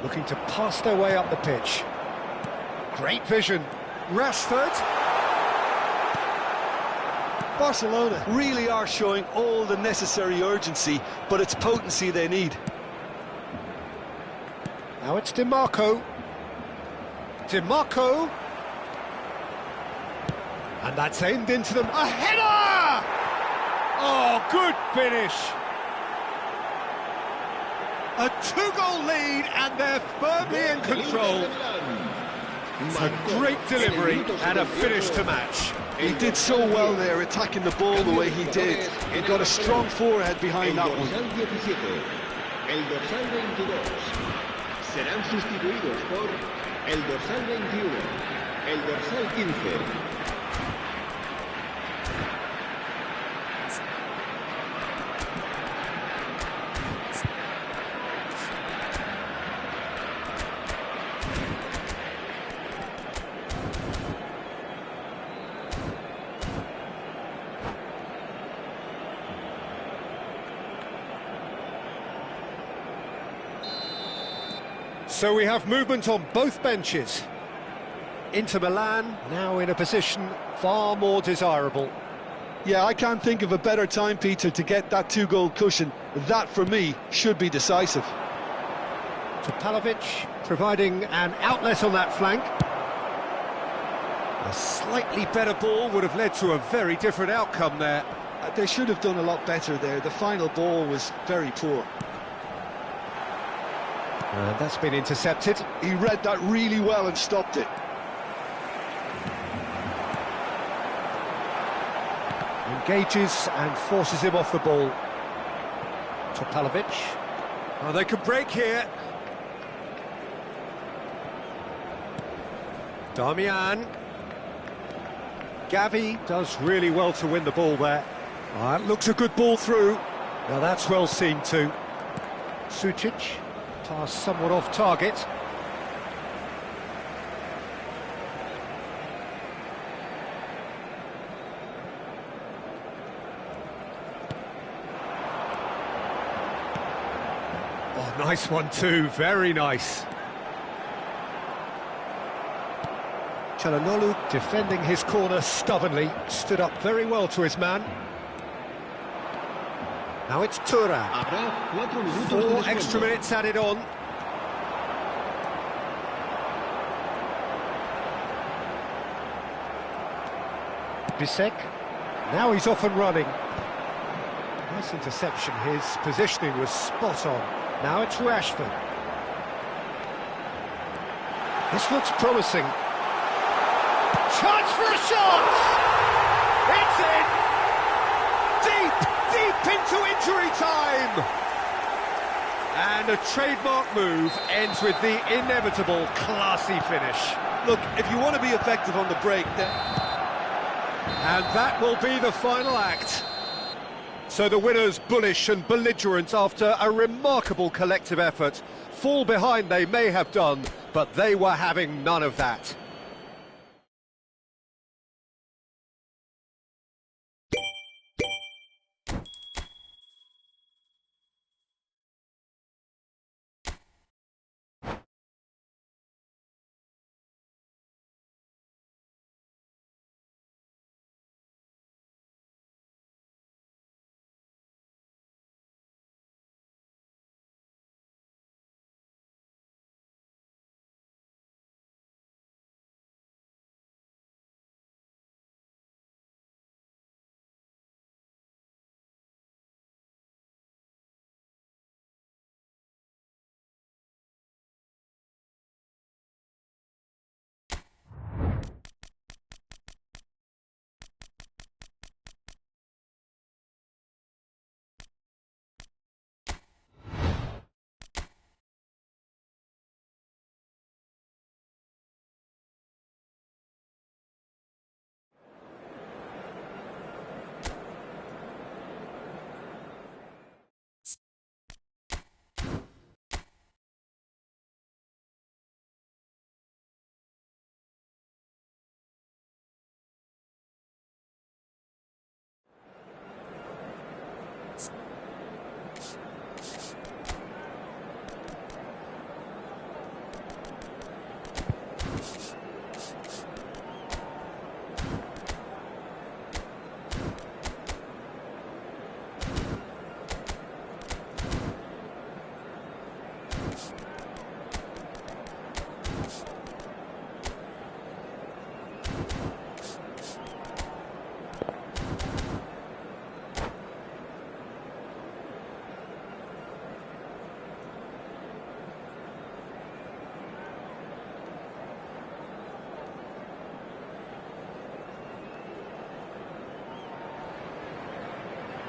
Looking to pass their way up the pitch. Great vision. Rashford.
Barcelona really are showing all the necessary urgency, but it's potency they need.
Now it's DiMarco. DiMarco. And that's aimed into them. A header! Oh, good finish. A two-goal lead, and they're firmly in control. It's a great delivery and a finish to match.
He did so well there, attacking the ball the way he did. He got a strong forehead behind that one.
El dorsal 22 serán sustituidos por el dorsal 21, el dorsal 15.
So we have movement on both benches. Inter Milan now in a position far more desirable.
Yeah, I can't think of a better time, Peter, to get that two-goal cushion. That, for me, should be decisive.
Topalovic providing an outlet on that flank. A slightly better ball would have led to a very different outcome there.
They should have done a lot better there. The final ball was very poor.
And that's been intercepted.
He read that really well and stopped it.
Engages and forces him off the ball. Topalovic. Oh, they could break here. Damian. Gavi does really well to win the ball there. Oh, that looks a good ball through. Now that's well seen too. Sulit. Pass somewhat off target. Oh, nice one too, very nice. Çalhanoğlu defending his corner stubbornly, stood up very well to his man. Now it's Tura. 4 extra minutes added on. Bisek. Now he's off and running. Nice interception. His positioning was spot on. Now it's Rashford. This looks promising. Chance for a shot! It's in! Deep into injury time! And a trademark move ends with the inevitable classy finish.
Look, if you want to be effective on the break, then...
And that will be the final act. So the winners, bullish and belligerent after a remarkable collective effort. Fall behind they may have done, but they were having none of that.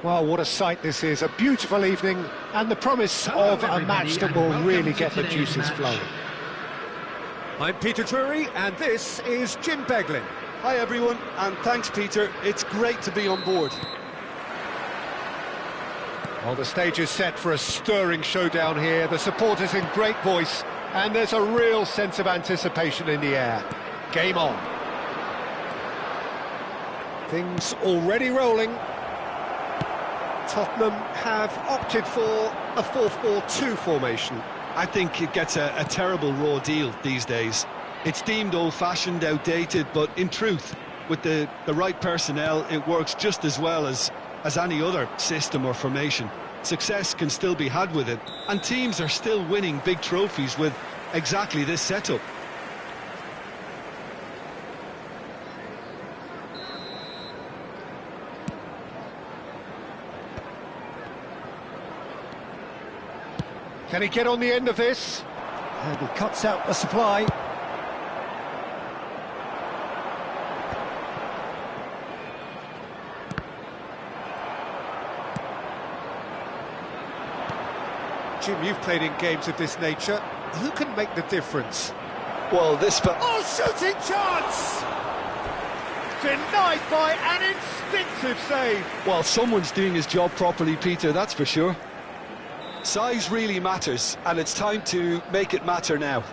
Well, what a sight this is, a beautiful evening, and the promise of a match that will really get the juices flowing. I'm Peter Drury, and this is Jim Beglin.
Hi everyone, and thanks Peter, it's great to be on board.
Well, the stage is set for a stirring showdown here, the supporters in great voice, and there's a real sense of anticipation in the air. Game on. Things already rolling. Tottenham have opted for a 4-4-2 formation.
I think it gets a terrible raw deal these days. It's deemed old-fashioned, outdated, but in truth, with the right personnel, it works just as well as any other system or formation. Success can still be had with it, and teams are still winning big trophies with exactly this setup.
Can he get on the end of this? And he cuts out the supply. Jim, you've played in games of this nature. Who can make the difference?
Well,
Oh, shooting chance! Denied by an instinctive save.
Well, someone's doing his job properly, Peter, that's for sure. Size really matters, and it's time to make it matter now.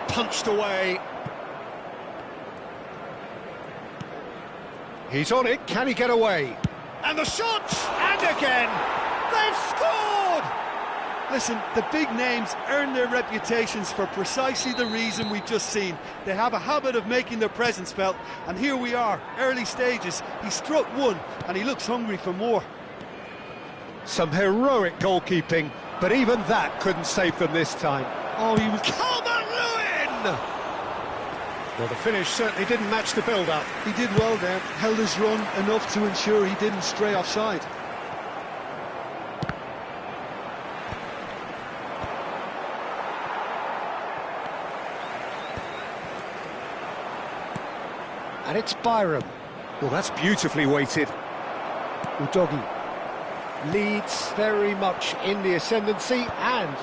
Punched away. He's on it, can he get away? And the shot! And again! They've scored!
Listen, the big names earn their reputations for precisely the reason we've just seen. They have a habit of making their presence felt, and here we are, early stages. He struck one, and he looks hungry for more.
Some heroic goalkeeping, but even that couldn't save them this time.
Oh, he was...
Calvert-Lewin! Well, the finish certainly didn't match the build-up.
He did well there, held his run enough to ensure he didn't stray offside.
And it's Byram. Well, that's beautifully weighted. Udogi leads very much in the ascendancy and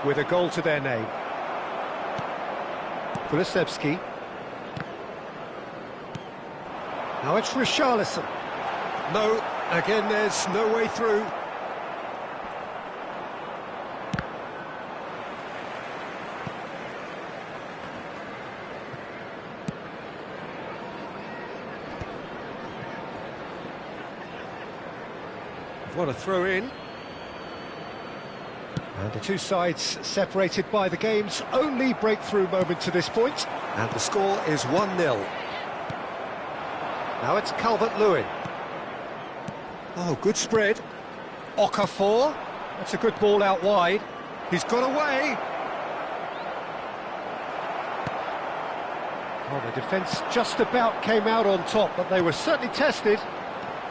with a goal to their name. Kulusevski. Now it's Richarlison. No, again there's no way through. What a throw in. And the two sides separated by the game's only breakthrough moment to this point. And the score is 1-0. Now it's Calvert-Lewin. Oh, good spread. Okafor. That's a good ball out wide. He's got away. Oh, the defence just about came out on top, but they were certainly tested.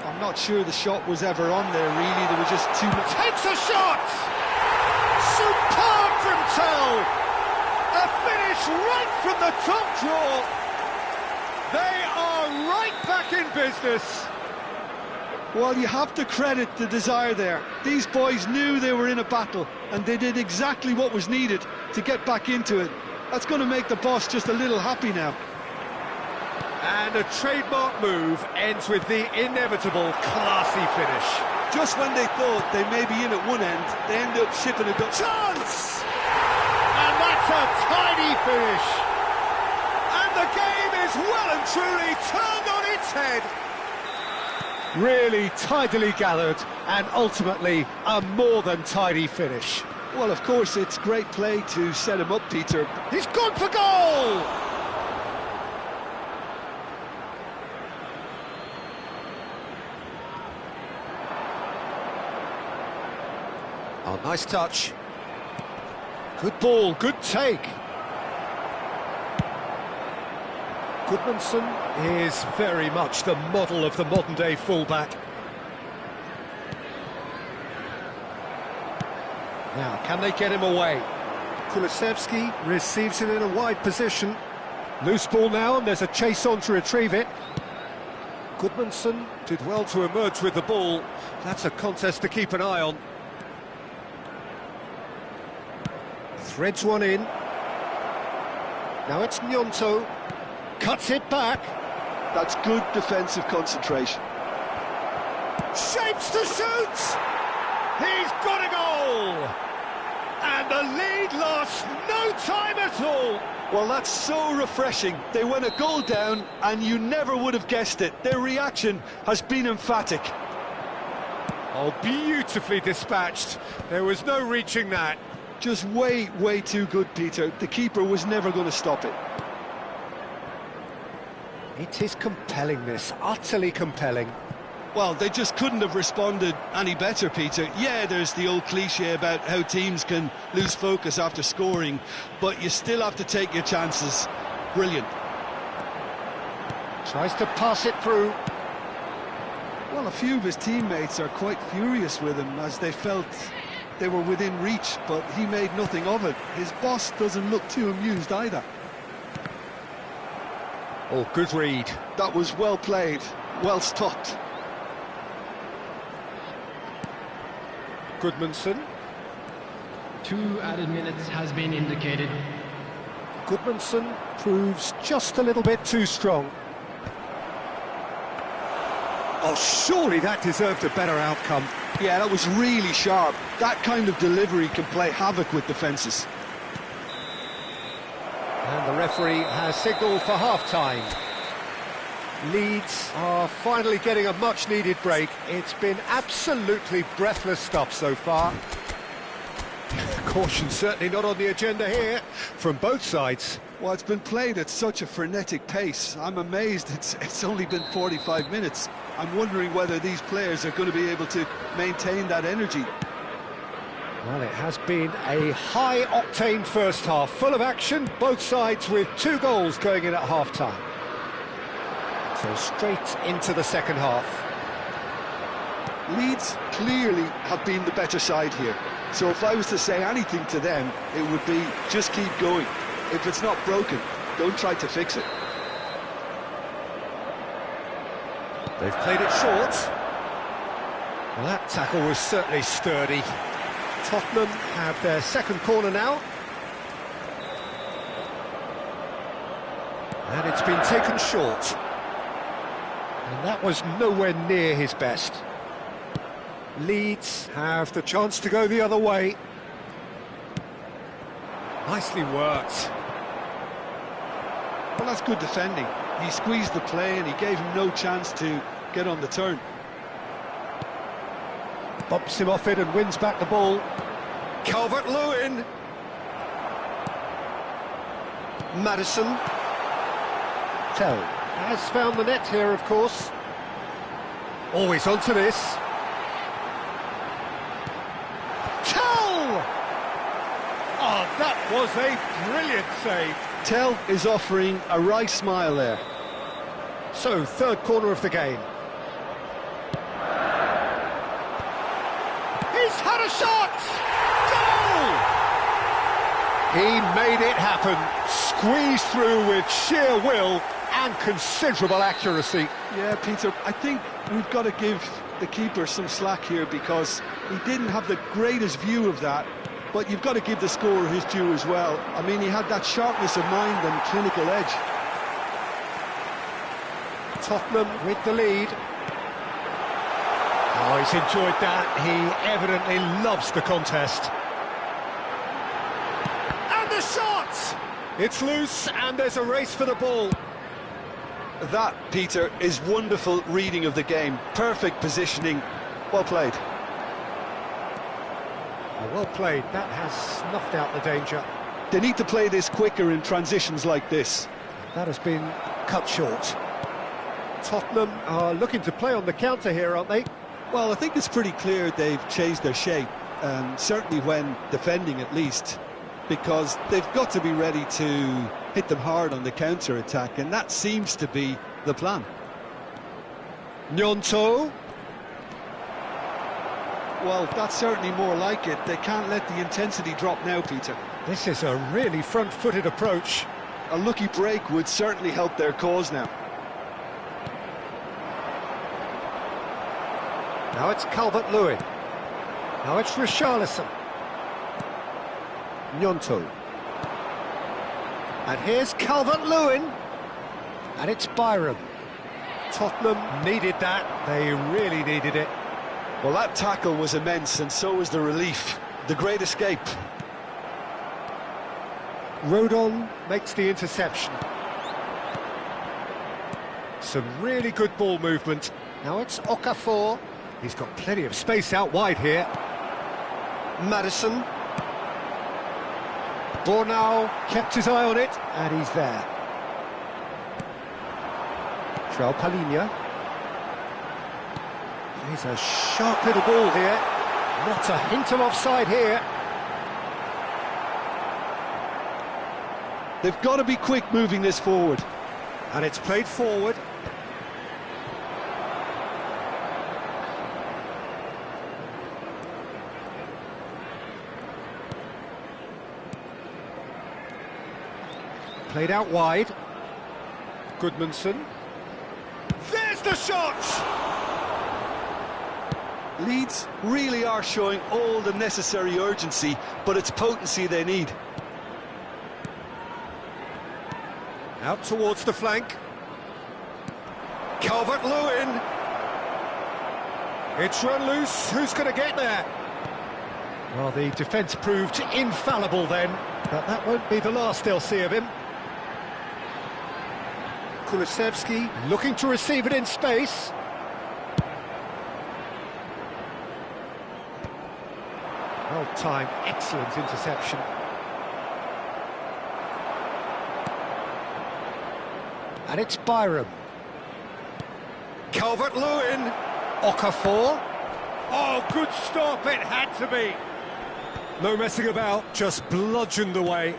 I'm not sure the shot was ever on there, really. There was just too much...
Takes a shot! Superb from Tell! A finish right from the top draw! They are right back in business!
Well, you have to credit the desire there. These boys knew they were in a battle, and they did exactly what was needed to get back into it. That's going to make the boss just a little happy now.
And a trademark move ends with the inevitable classy finish.
Just when they thought they may be in at one end, they end up shipping a
chance! And that's a tiny finish. And the game is well and truly turned on its head. Really tidily gathered, and ultimately a more than tidy finish.
Well, of course, it's great play to set him up, Peter.
He's gone for goal! Oh, nice touch. Good ball, good take. Goodmanson is very much the model of the modern-day fullback. Now, can they get him away? Kulusevski receives it in a wide position. Loose ball now, and there's a chase on to retrieve it. Goodmanson did well to emerge with the ball. That's a contest to keep an eye on. Threads one in. Now it's Gnonto. Cuts it back.
That's good defensive concentration.
Shapes to shoot! He's got a goal! And the lead lost no time at all!
Well, that's so refreshing. They went a goal down, and you never would have guessed it. Their reaction has been emphatic.
Oh, beautifully dispatched. There was no reaching that.
Just way, way too good, Peter. The keeper was never going to stop it.
It is compelling, this. Utterly compelling.
Well, they just couldn't have responded any better, Peter. Yeah, there's the old cliche about how teams can lose focus after scoring, but you still have to take your chances. Brilliant.
Tries to pass it through.
Well, a few of his teammates are quite furious with him as they felt they were within reach, but he made nothing of it. His boss doesn't look too amused either.
Oh, good read.
That was well played, well stopped.
Goodmanson.
2 added minutes has been indicated.
Goodmanson proves just a little bit too strong. Oh, surely that deserved a better outcome.
Yeah, that was really sharp. That kind of delivery can play havoc with defences.
And the referee has signalled for half-time. Leeds are finally getting a much-needed break. It's been absolutely breathless stuff so far. Caution certainly not on the agenda here from both sides.
Well, it's been played at such a frenetic pace. I'm amazed it's only been 45 minutes. I'm wondering whether these players are going to be able to maintain that energy.
Well, it has been a high-octane first half, full of action, both sides with 2 goals going in at half-time. So straight into the second half.
Leeds clearly have been the better side here. So if I was to say anything to them, it would be just keep going. If it's not broken, don't try to fix it.
They've played it short. Well, that tackle was certainly sturdy. Tottenham have their second corner now. And it's been taken short. And that was nowhere near his best. Leeds have the chance to go the other way. Nicely worked.
Well, that's good defending. He squeezed the play and he gave him no chance to get on the turn.
Bumps him off it and wins back the ball. Calvert-Lewin. Maddison. Tell has found the net here, of course. Always onto this. Tell! Oh, that was a brilliant save.
Tell is offering a right smile there.
So, third corner of the game. He's had a shot! Goal! He made it happen. Squeezed through with sheer will and considerable accuracy.
Yeah, Peter, I think we've got to give the keeper some slack here because he didn't have the greatest view of that, but you've got to give the scorer his due as well. I mean, he had that sharpness of mind and clinical edge.
Tottenham with the lead. Oh, he's enjoyed that. He evidently loves the contest. And the shot! It's loose and there's a race for the ball.
That, Peter, is wonderful reading of the game. Perfect positioning. Well played.
Oh, well played. That has snuffed out the danger.
They need to play this quicker in transitions like this.
That has been cut short. Tottenham are looking to play on the counter here, aren't they?
Well, I think it's pretty clear they've changed their shape, certainly when defending at least, because they've got to be ready to hit them hard on the counter-attack, and that seems to be the plan.
Gnonto.
Well, that's certainly more like it. They can't let the intensity drop now, Peter.
This is a really front-footed approach.
A lucky break would certainly help their cause now.
Now it's Calvert-Lewin. Now it's Richarlison. Gnonto. And here's Calvert-Lewin. And it's Byram. Tottenham needed that. They really needed it.
Well, that tackle was immense, and so was the relief. The great escape.
Rodon makes the interception. Some really good ball movement. Now it's Okafor. He's got plenty of space out wide here. Maddison. Bornau kept his eye on it, and he's there. João Palhinha. He's a sharp little ball here. Not a hint of offside here.
They've got to be quick moving this forward.
And it's played forward. Played out wide. Goodmanson. There's the shot!
Leeds really are showing all the necessary urgency, but it's potency they need.
Out towards the flank. Calvert-Lewin. It's run loose. Who's going to get there? Well, the defence proved infallible then, but that won't be the last they'll see of him. Kulusevski looking to receive it in space. Well timed, excellent interception. And it's Byram. Calvert-Lewin. Okafor. Oh, good stop, it had to be. No messing about, just bludgeoned away.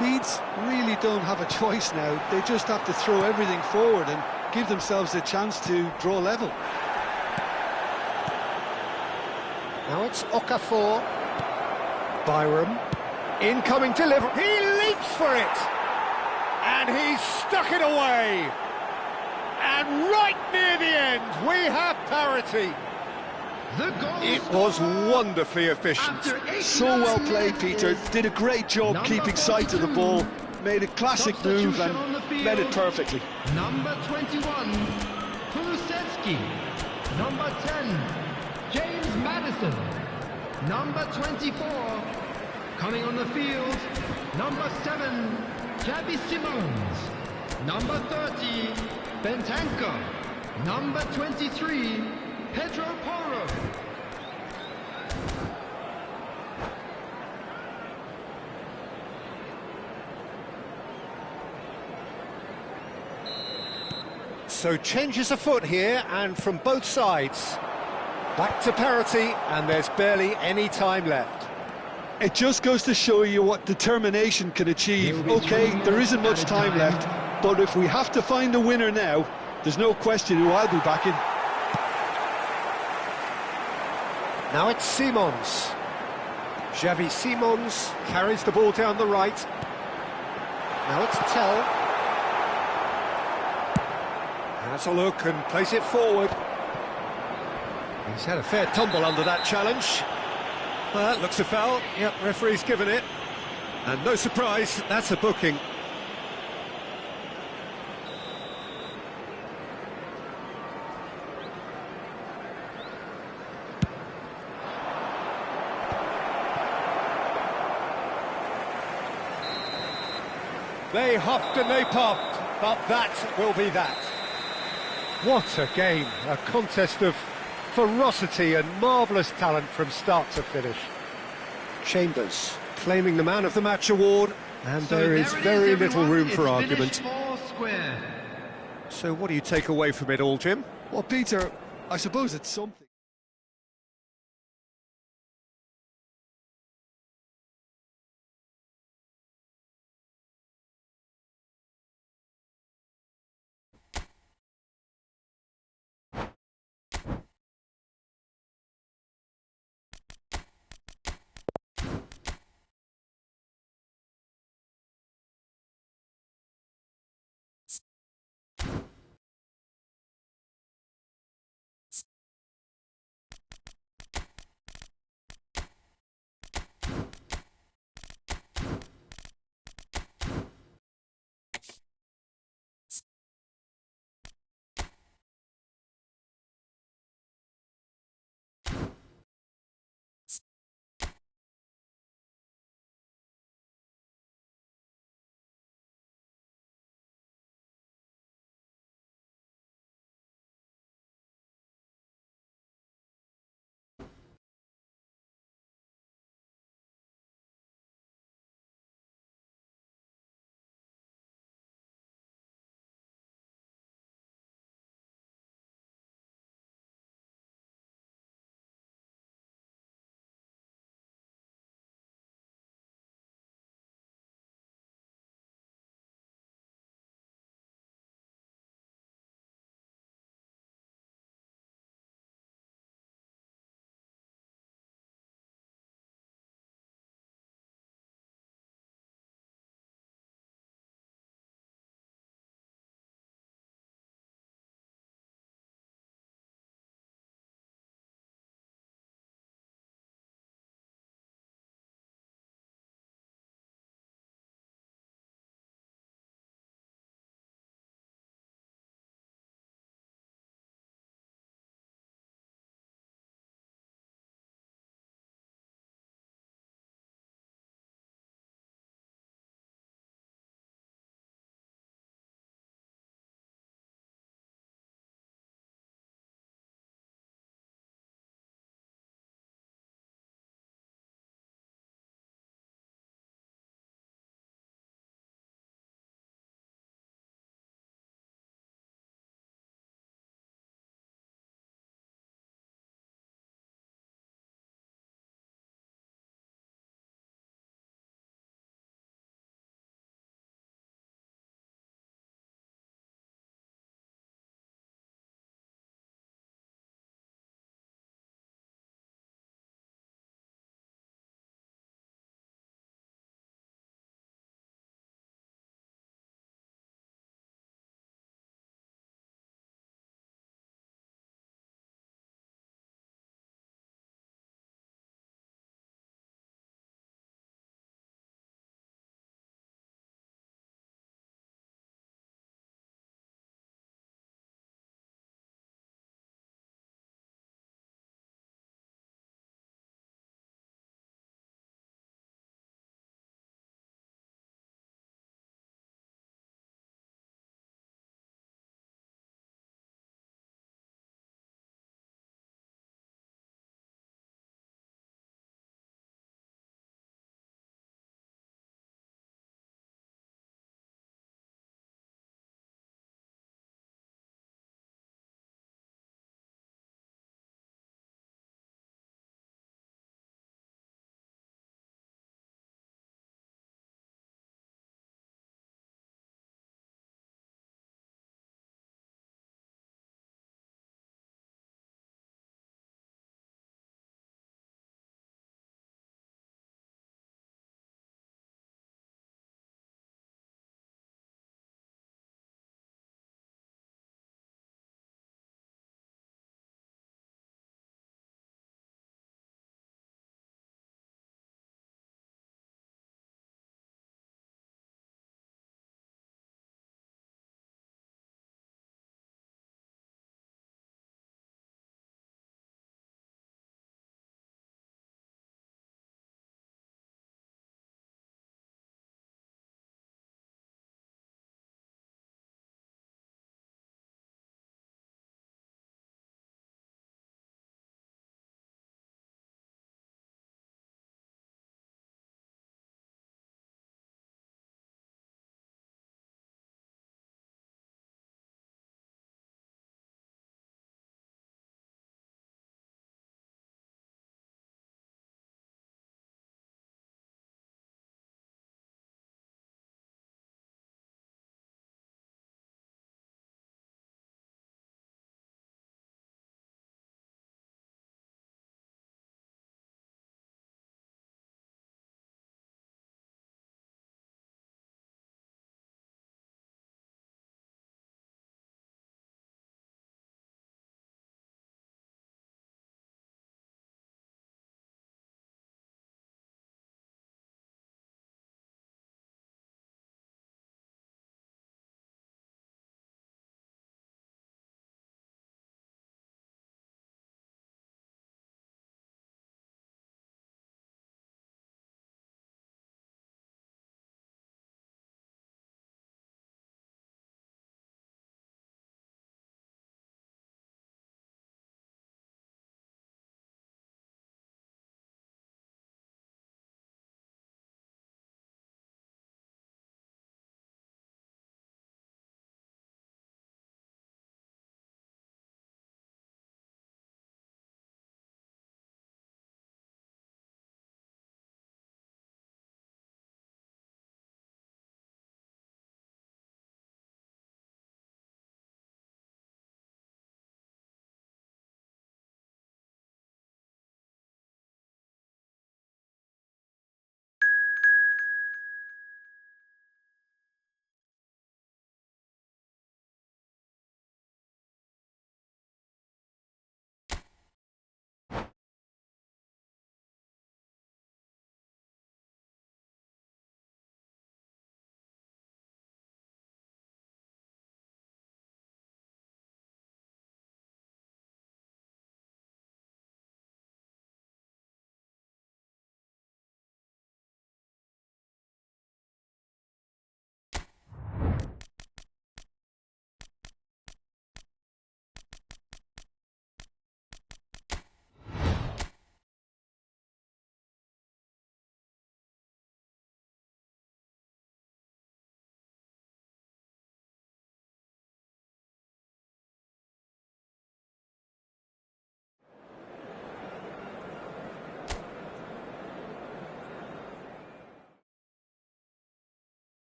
Leeds really don't have a choice now. They just have to throw everything forward and give themselves a chance to draw level.
Now it's Okafor. Byram. Incoming delivery. He leaps for it. And he's stuck it away. And right near the end, we have parity. It was wonderfully efficient.
So well played, Peter. Did a great job keeping sight of the ball. Made a classic move and led it perfectly.
Number 21, Kulusevski. Number 10, James Maddison. Number 24, coming on the field, number 7, Xavi Simons. Number 30, Bentancur. Number 23, Pedro Porro.
So changes afoot here, and from both sides. Back to parity, and there's barely any time left.
It just goes to show you what determination can achieve. Okay, there isn't much time left, but if we have to find a winner now, there's no question who I'll be backing.
Now it's Simons. Xavi Simons carries the ball down the right. Now it's Tell. Has a look and plays it forward. He's had a fair tumble under that challenge. Well, that looks a foul. Yep, referee's given it. And no surprise, that's a booking. They huffed and they puffed, but that will be that. What a game, a contest of ferocity and marvellous talent from start to finish. Chambers claiming the Man of the Match award, and so there is very little room for argument. So what do you take away from it all, Jim?
Well, Peter, I suppose it's something.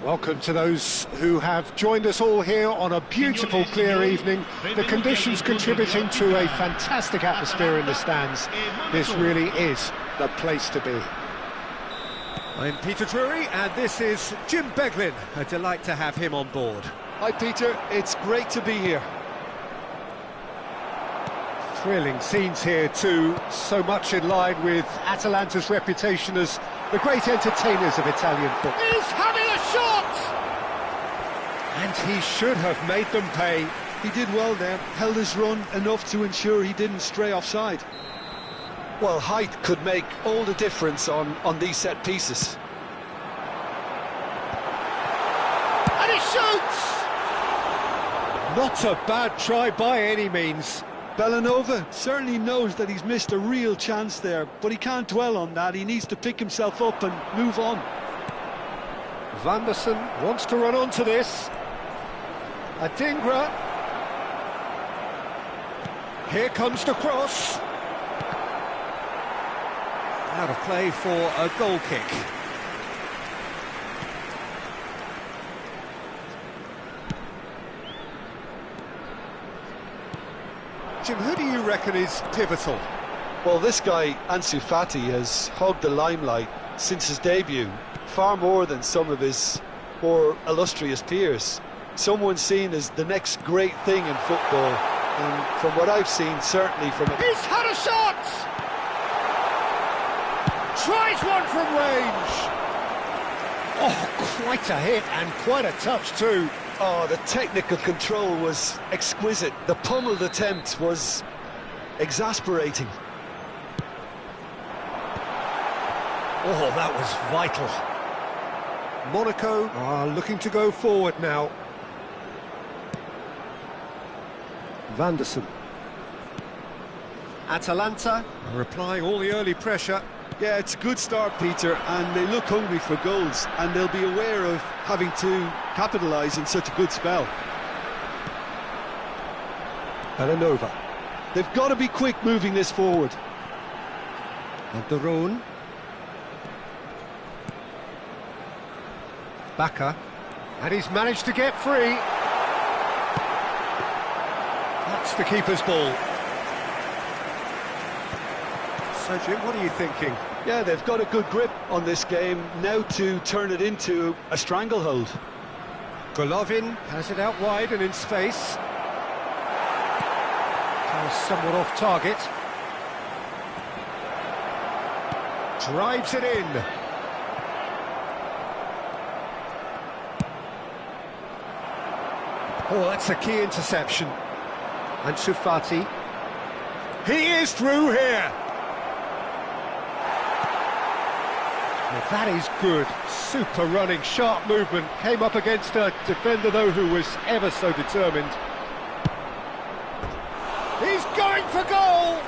Welcome to those who have joined us all here on a beautiful, clear evening. The conditions contributing to a fantastic atmosphere in the stands. This really is the place to be.
I'm Peter Drury, and this is Jim Beglin. A delight to have him on board.
Hi Peter, it's great to be here.
Thrilling scenes here too, so much in line with Atalanta's reputation as the great entertainers of Italian football.
He's having a shot!
And he should have made them pay.
He did well there, held his run enough to ensure he didn't stray offside. Well, height could make all the difference on these set pieces.
And he shoots!
Not a bad try by any means.
Bellanova certainly knows that he's missed a real chance there, but he can't dwell on that. He needs to pick himself up and move on.
Vanderson wants to run onto this. Adingra. Here comes the cross.
Out of play for a goal kick.
Jim, who do you reckon is pivotal?
Well, this guy, Ansu Fati, has hogged the limelight since his debut, far more than some of his more illustrious peers. Someone seen as the next great thing in football, and from what I've seen, certainly from it.
He's had a shot! Tries one from range!
Oh, quite a hit and quite a touch too.
Oh, the technical control was exquisite. The pummeled attempt was exasperating.
Oh, that was vital. Monaco are looking to go forward now. Vanderson. Atalanta are applying all the early pressure.
Yeah, it's a good start, Peter, and they look hungry for goals, and they'll be aware of having to capitalise in such a good spell.
Bellanova.
They've got to be quick moving this forward.
And Daron. Bacca. And he's managed to get free. That's the keeper's ball. So, Jim, what are you thinking?
Yeah, they've got a good grip on this game, now to turn it into a stranglehold.
Golovin has it out wide and in space. Somewhat off target. Drives it in. Oh, that's a key interception. And Ansu Fati. He is through here. Well, that is good. Super running, sharp movement. Came up against a defender, though, who was ever so determined. He's going for goal!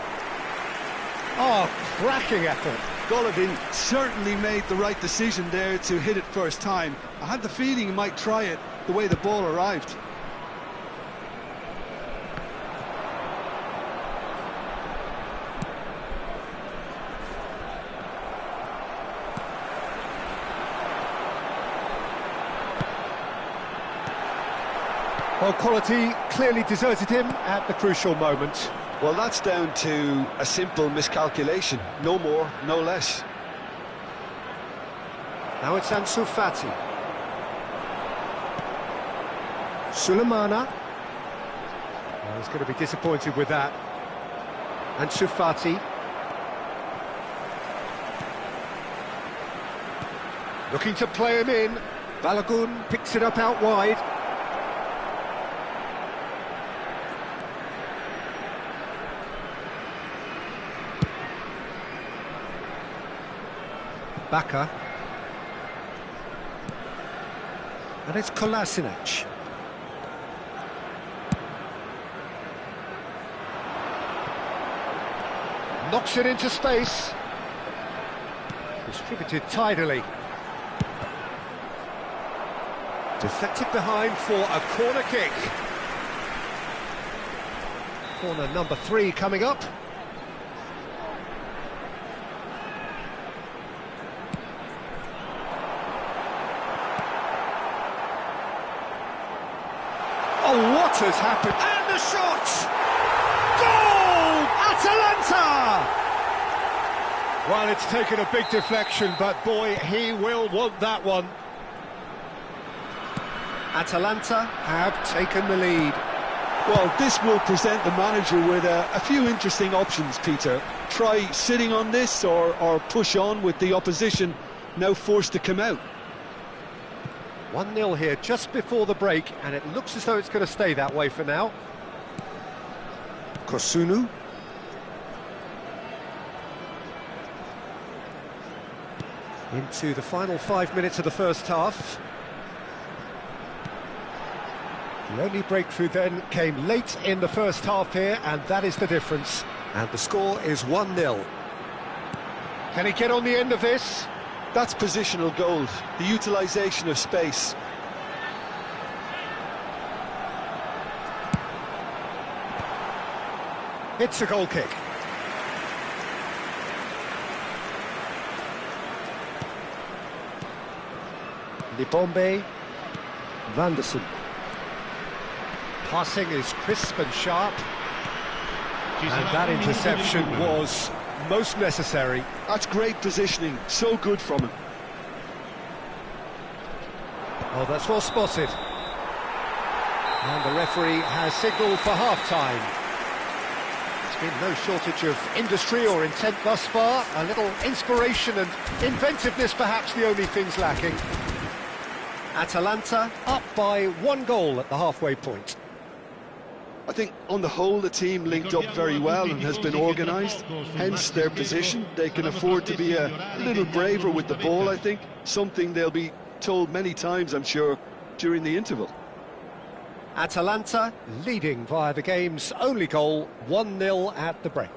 Oh, cracking effort.
Golovin certainly made the right decision there to hit it first time. I had the feeling he might try it the way the ball arrived.
Well, quality clearly deserted him at the crucial moment.
Well, that's down to a simple miscalculation. No more, no less.
Now it's Ansu Fati. Sulemana. Well, he's going to be disappointed with that. Ansu Fati. Looking to play him in. Balogun picks it up out wide. Bacca. And it's Kolasinac. Knocks it into space. Distributed tidily. Deflected behind for a corner kick. Corner number 3 coming up. Oh, what has happened? And the shot! Goal! Atalanta! Well, it's taken a big deflection, but boy, he will want that one. Atalanta have taken the lead.
Well, this will present the manager with a few interesting options, Peter. Try sitting on this or push on with the opposition now forced to come out.
1-0 here just before the break, and it looks as though it's going to stay that way for now. Kosunu. Into the final 5 minutes of the first half. The only breakthrough then came late in the first half here, and that is the difference. And the score is 1-0. Can he get on the end of this?
That's positional gold, the utilisation of space.
It's a goal kick. Libombe, Vanderson. Passing is crisp and sharp. And that interception was most necessary.
That's great positioning, so good from him.
Oh, that's well spotted. And the referee has signalled for half-time. There's been no shortage of industry or intent thus far. A little inspiration and inventiveness perhaps the only things lacking. Atalanta up by 1 goal at the halfway point.
I think on the whole the team linked up very well and has been organised, hence their position. They can afford to be a little braver with the ball, I think, something they'll be told many times, I'm sure, during the interval.
Atalanta leading via the game's only goal, 1-0 at the break.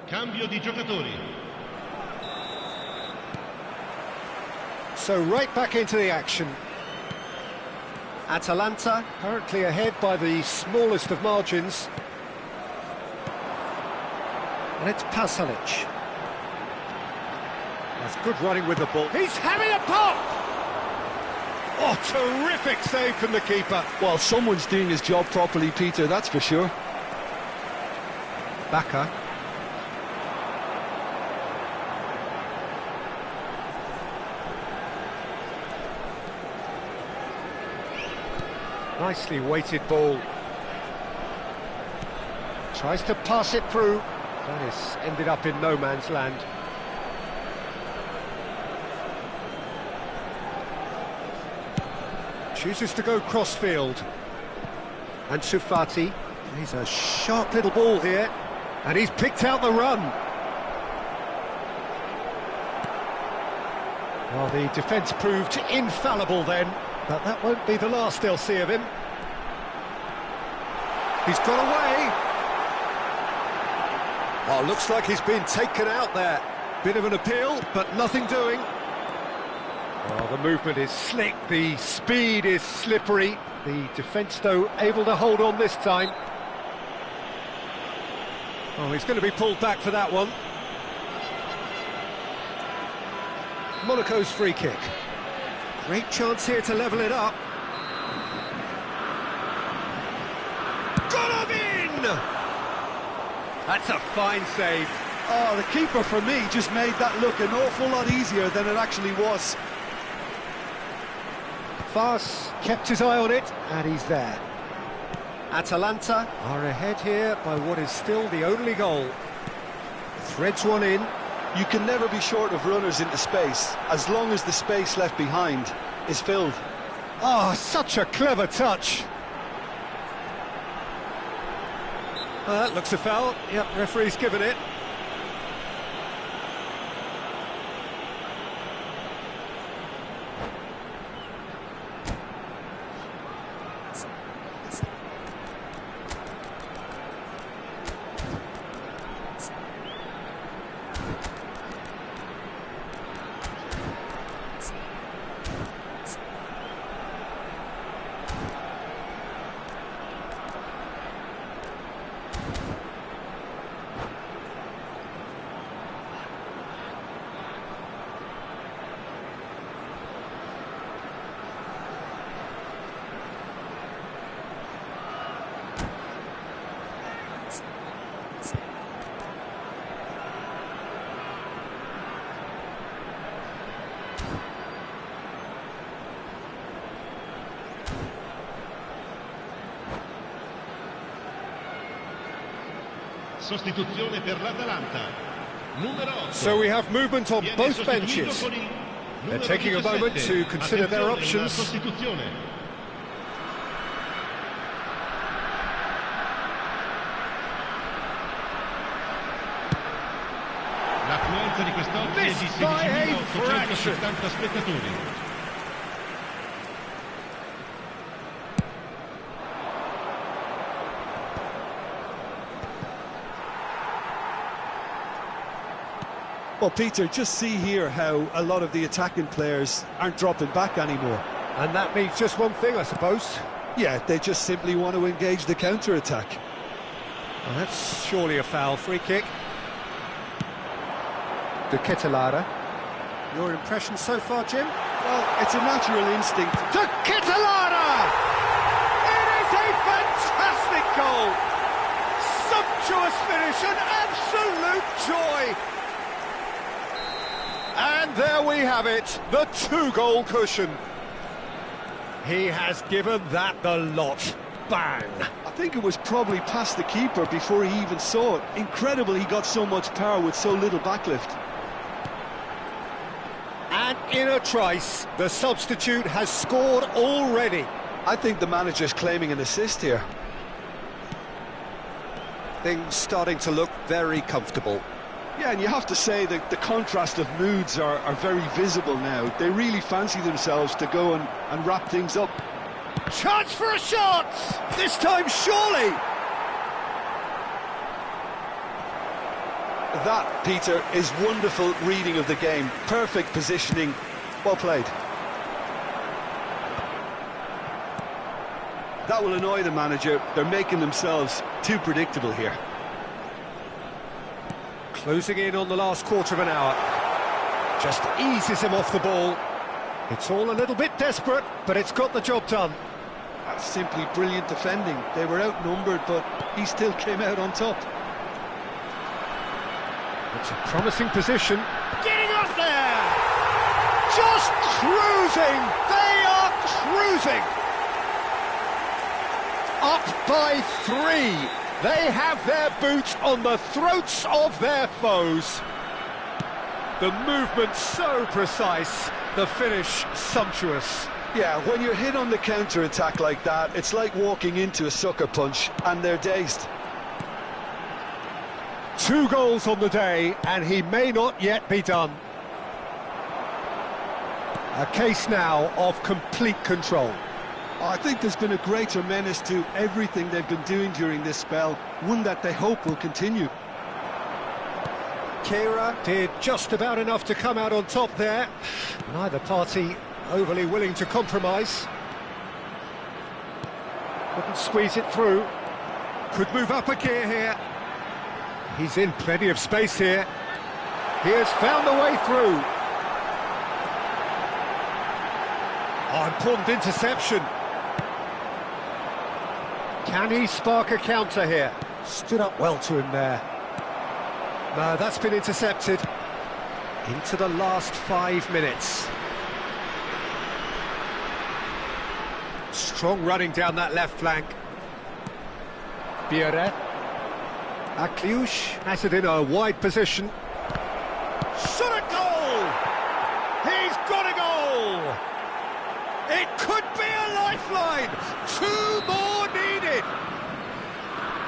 Cambio di giocatori.
So right back into the action. Atalanta currently ahead by the smallest of margins. And it's Pasalic. That's good running with the ball. He's having a pop! Oh, terrific save from the keeper.
Well, someone's doing his job properly, Peter, that's for sure.
Bacca. Nicely weighted ball. Tries to pass it through. That is ended up in no man's land. Chooses to go crossfield. And Sufati. He's a sharp little ball here. And he's picked out the run. Well, the defence proved infallible then. But that won't be the last they'll see of him. He's got away. Oh, looks like he's been taken out there. Bit of an appeal, but nothing doing. Oh, the movement is slick, the speed is slippery. The defence, though, able to hold on this time. Oh, he's going to be pulled back for that one. Monaco's free kick. Great chance here to level it up. Golovin! That's a fine save.
Oh, the keeper, for me, just made that look an awful lot easier than it actually was.
Fas kept his eye on it, and he's there. Atalanta are ahead here by what is still the only goal. Threads one in.
You can never be short of runners into space, as long as the space left behind is filled.
Oh, such a clever touch. That looks a foul. Yep, referee's given it.
sostituzione per l'Atalanta. Numero 8.
So we have movement on
Viene
both
sostituito
benches.
con il
They're
numero
taking a moment
17.
to consider their
Attenzione, la
options.
sostituzione. L'affluenza di quest'oggi è di
Missed by a
16.870 spettatori.
Well, Peter, just see here how a lot of the attacking players aren't dropping back anymore.
And that means just one thing, I suppose.
Yeah, they just simply want to engage the counter-attack.
Well, that's surely a foul. Free kick. De Ketelaere. Your impression so far, Jim?
Well, it's a natural instinct.
De Ketelaere! It is a fantastic goal! Sumptuous finish, an absolute joy! And there we have it, the two-goal cushion. He has given that the lot. Bang!
I think it was probably past the keeper before he even saw it. Incredible he got so much power with so little backlift.
And in a trice, the substitute has scored already.
I think the manager's claiming an assist here.
Things starting to look very comfortable.
Yeah, and you have to say that the contrast of moods are very visible now. They really fancy themselves to go and wrap things up.
Chance for a shot! This time, surely!
That, Peter, is wonderful reading of the game. Perfect positioning. Well played. That will annoy the manager. They're making themselves too predictable here.
Closing in on the last quarter of an hour. Just eases him off the ball. It's all a little bit desperate, but it's got the job done.
That's simply brilliant defending. They were outnumbered, but he still came out on top.
It's a promising position. Getting up there! Just cruising! They are cruising! Up by 3. They have their boot on the throats of their foes. The movement so precise, the finish sumptuous.
Yeah, when you're hit on the counter-attack like that, it's like walking into a sucker punch, and they're dazed.
2 goals on the day, and he may not yet be done. A case now of complete control.
I think there's been a greater menace to everything they've been doing during this spell, one that they hope will continue.
Kira did just about enough to come out on top there. Neither party overly willing to compromise. Couldn't squeeze it through. Could move up a gear here. He's in plenty of space here. He has found a way through. Oh, important interception. Can he spark a counter here? Stood up well to him there. No, that's been intercepted. Into the last 5 minutes. Strong running down that left flank. Biarritz. Akliush has it in a wide position. Shot a goal! He's got a goal! It could be a lifeline! 2 more needed!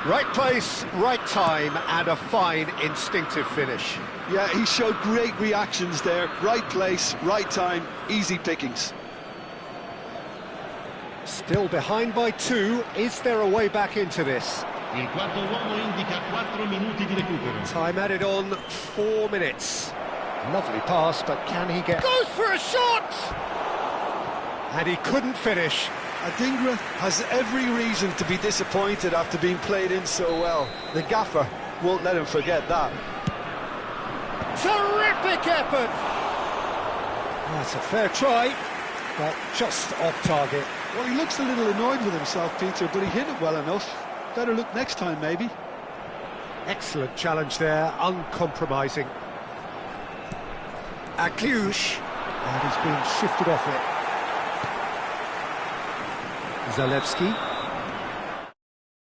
Right place, right time, and a fine instinctive finish.
Yeah, he showed great reactions there. Right place, right time, easy pickings.
Still behind by 2. Is there a way back into this?
Il quarto uomo indica 4 minuti di recupero.
Time added on 4 minutes. Lovely pass, but can he get... Goes for a shot! And he couldn't finish.
Adingra has every reason to be disappointed after being played in so well. The gaffer won't let him forget that.
Terrific effort! That's a fair try, but just off target.
Well, he looks a little annoyed with himself, Peter, but he hit it well enough. Better look next time, maybe.
Excellent challenge there, uncompromising. Akliush, and he's been shifted off it. Zalewski.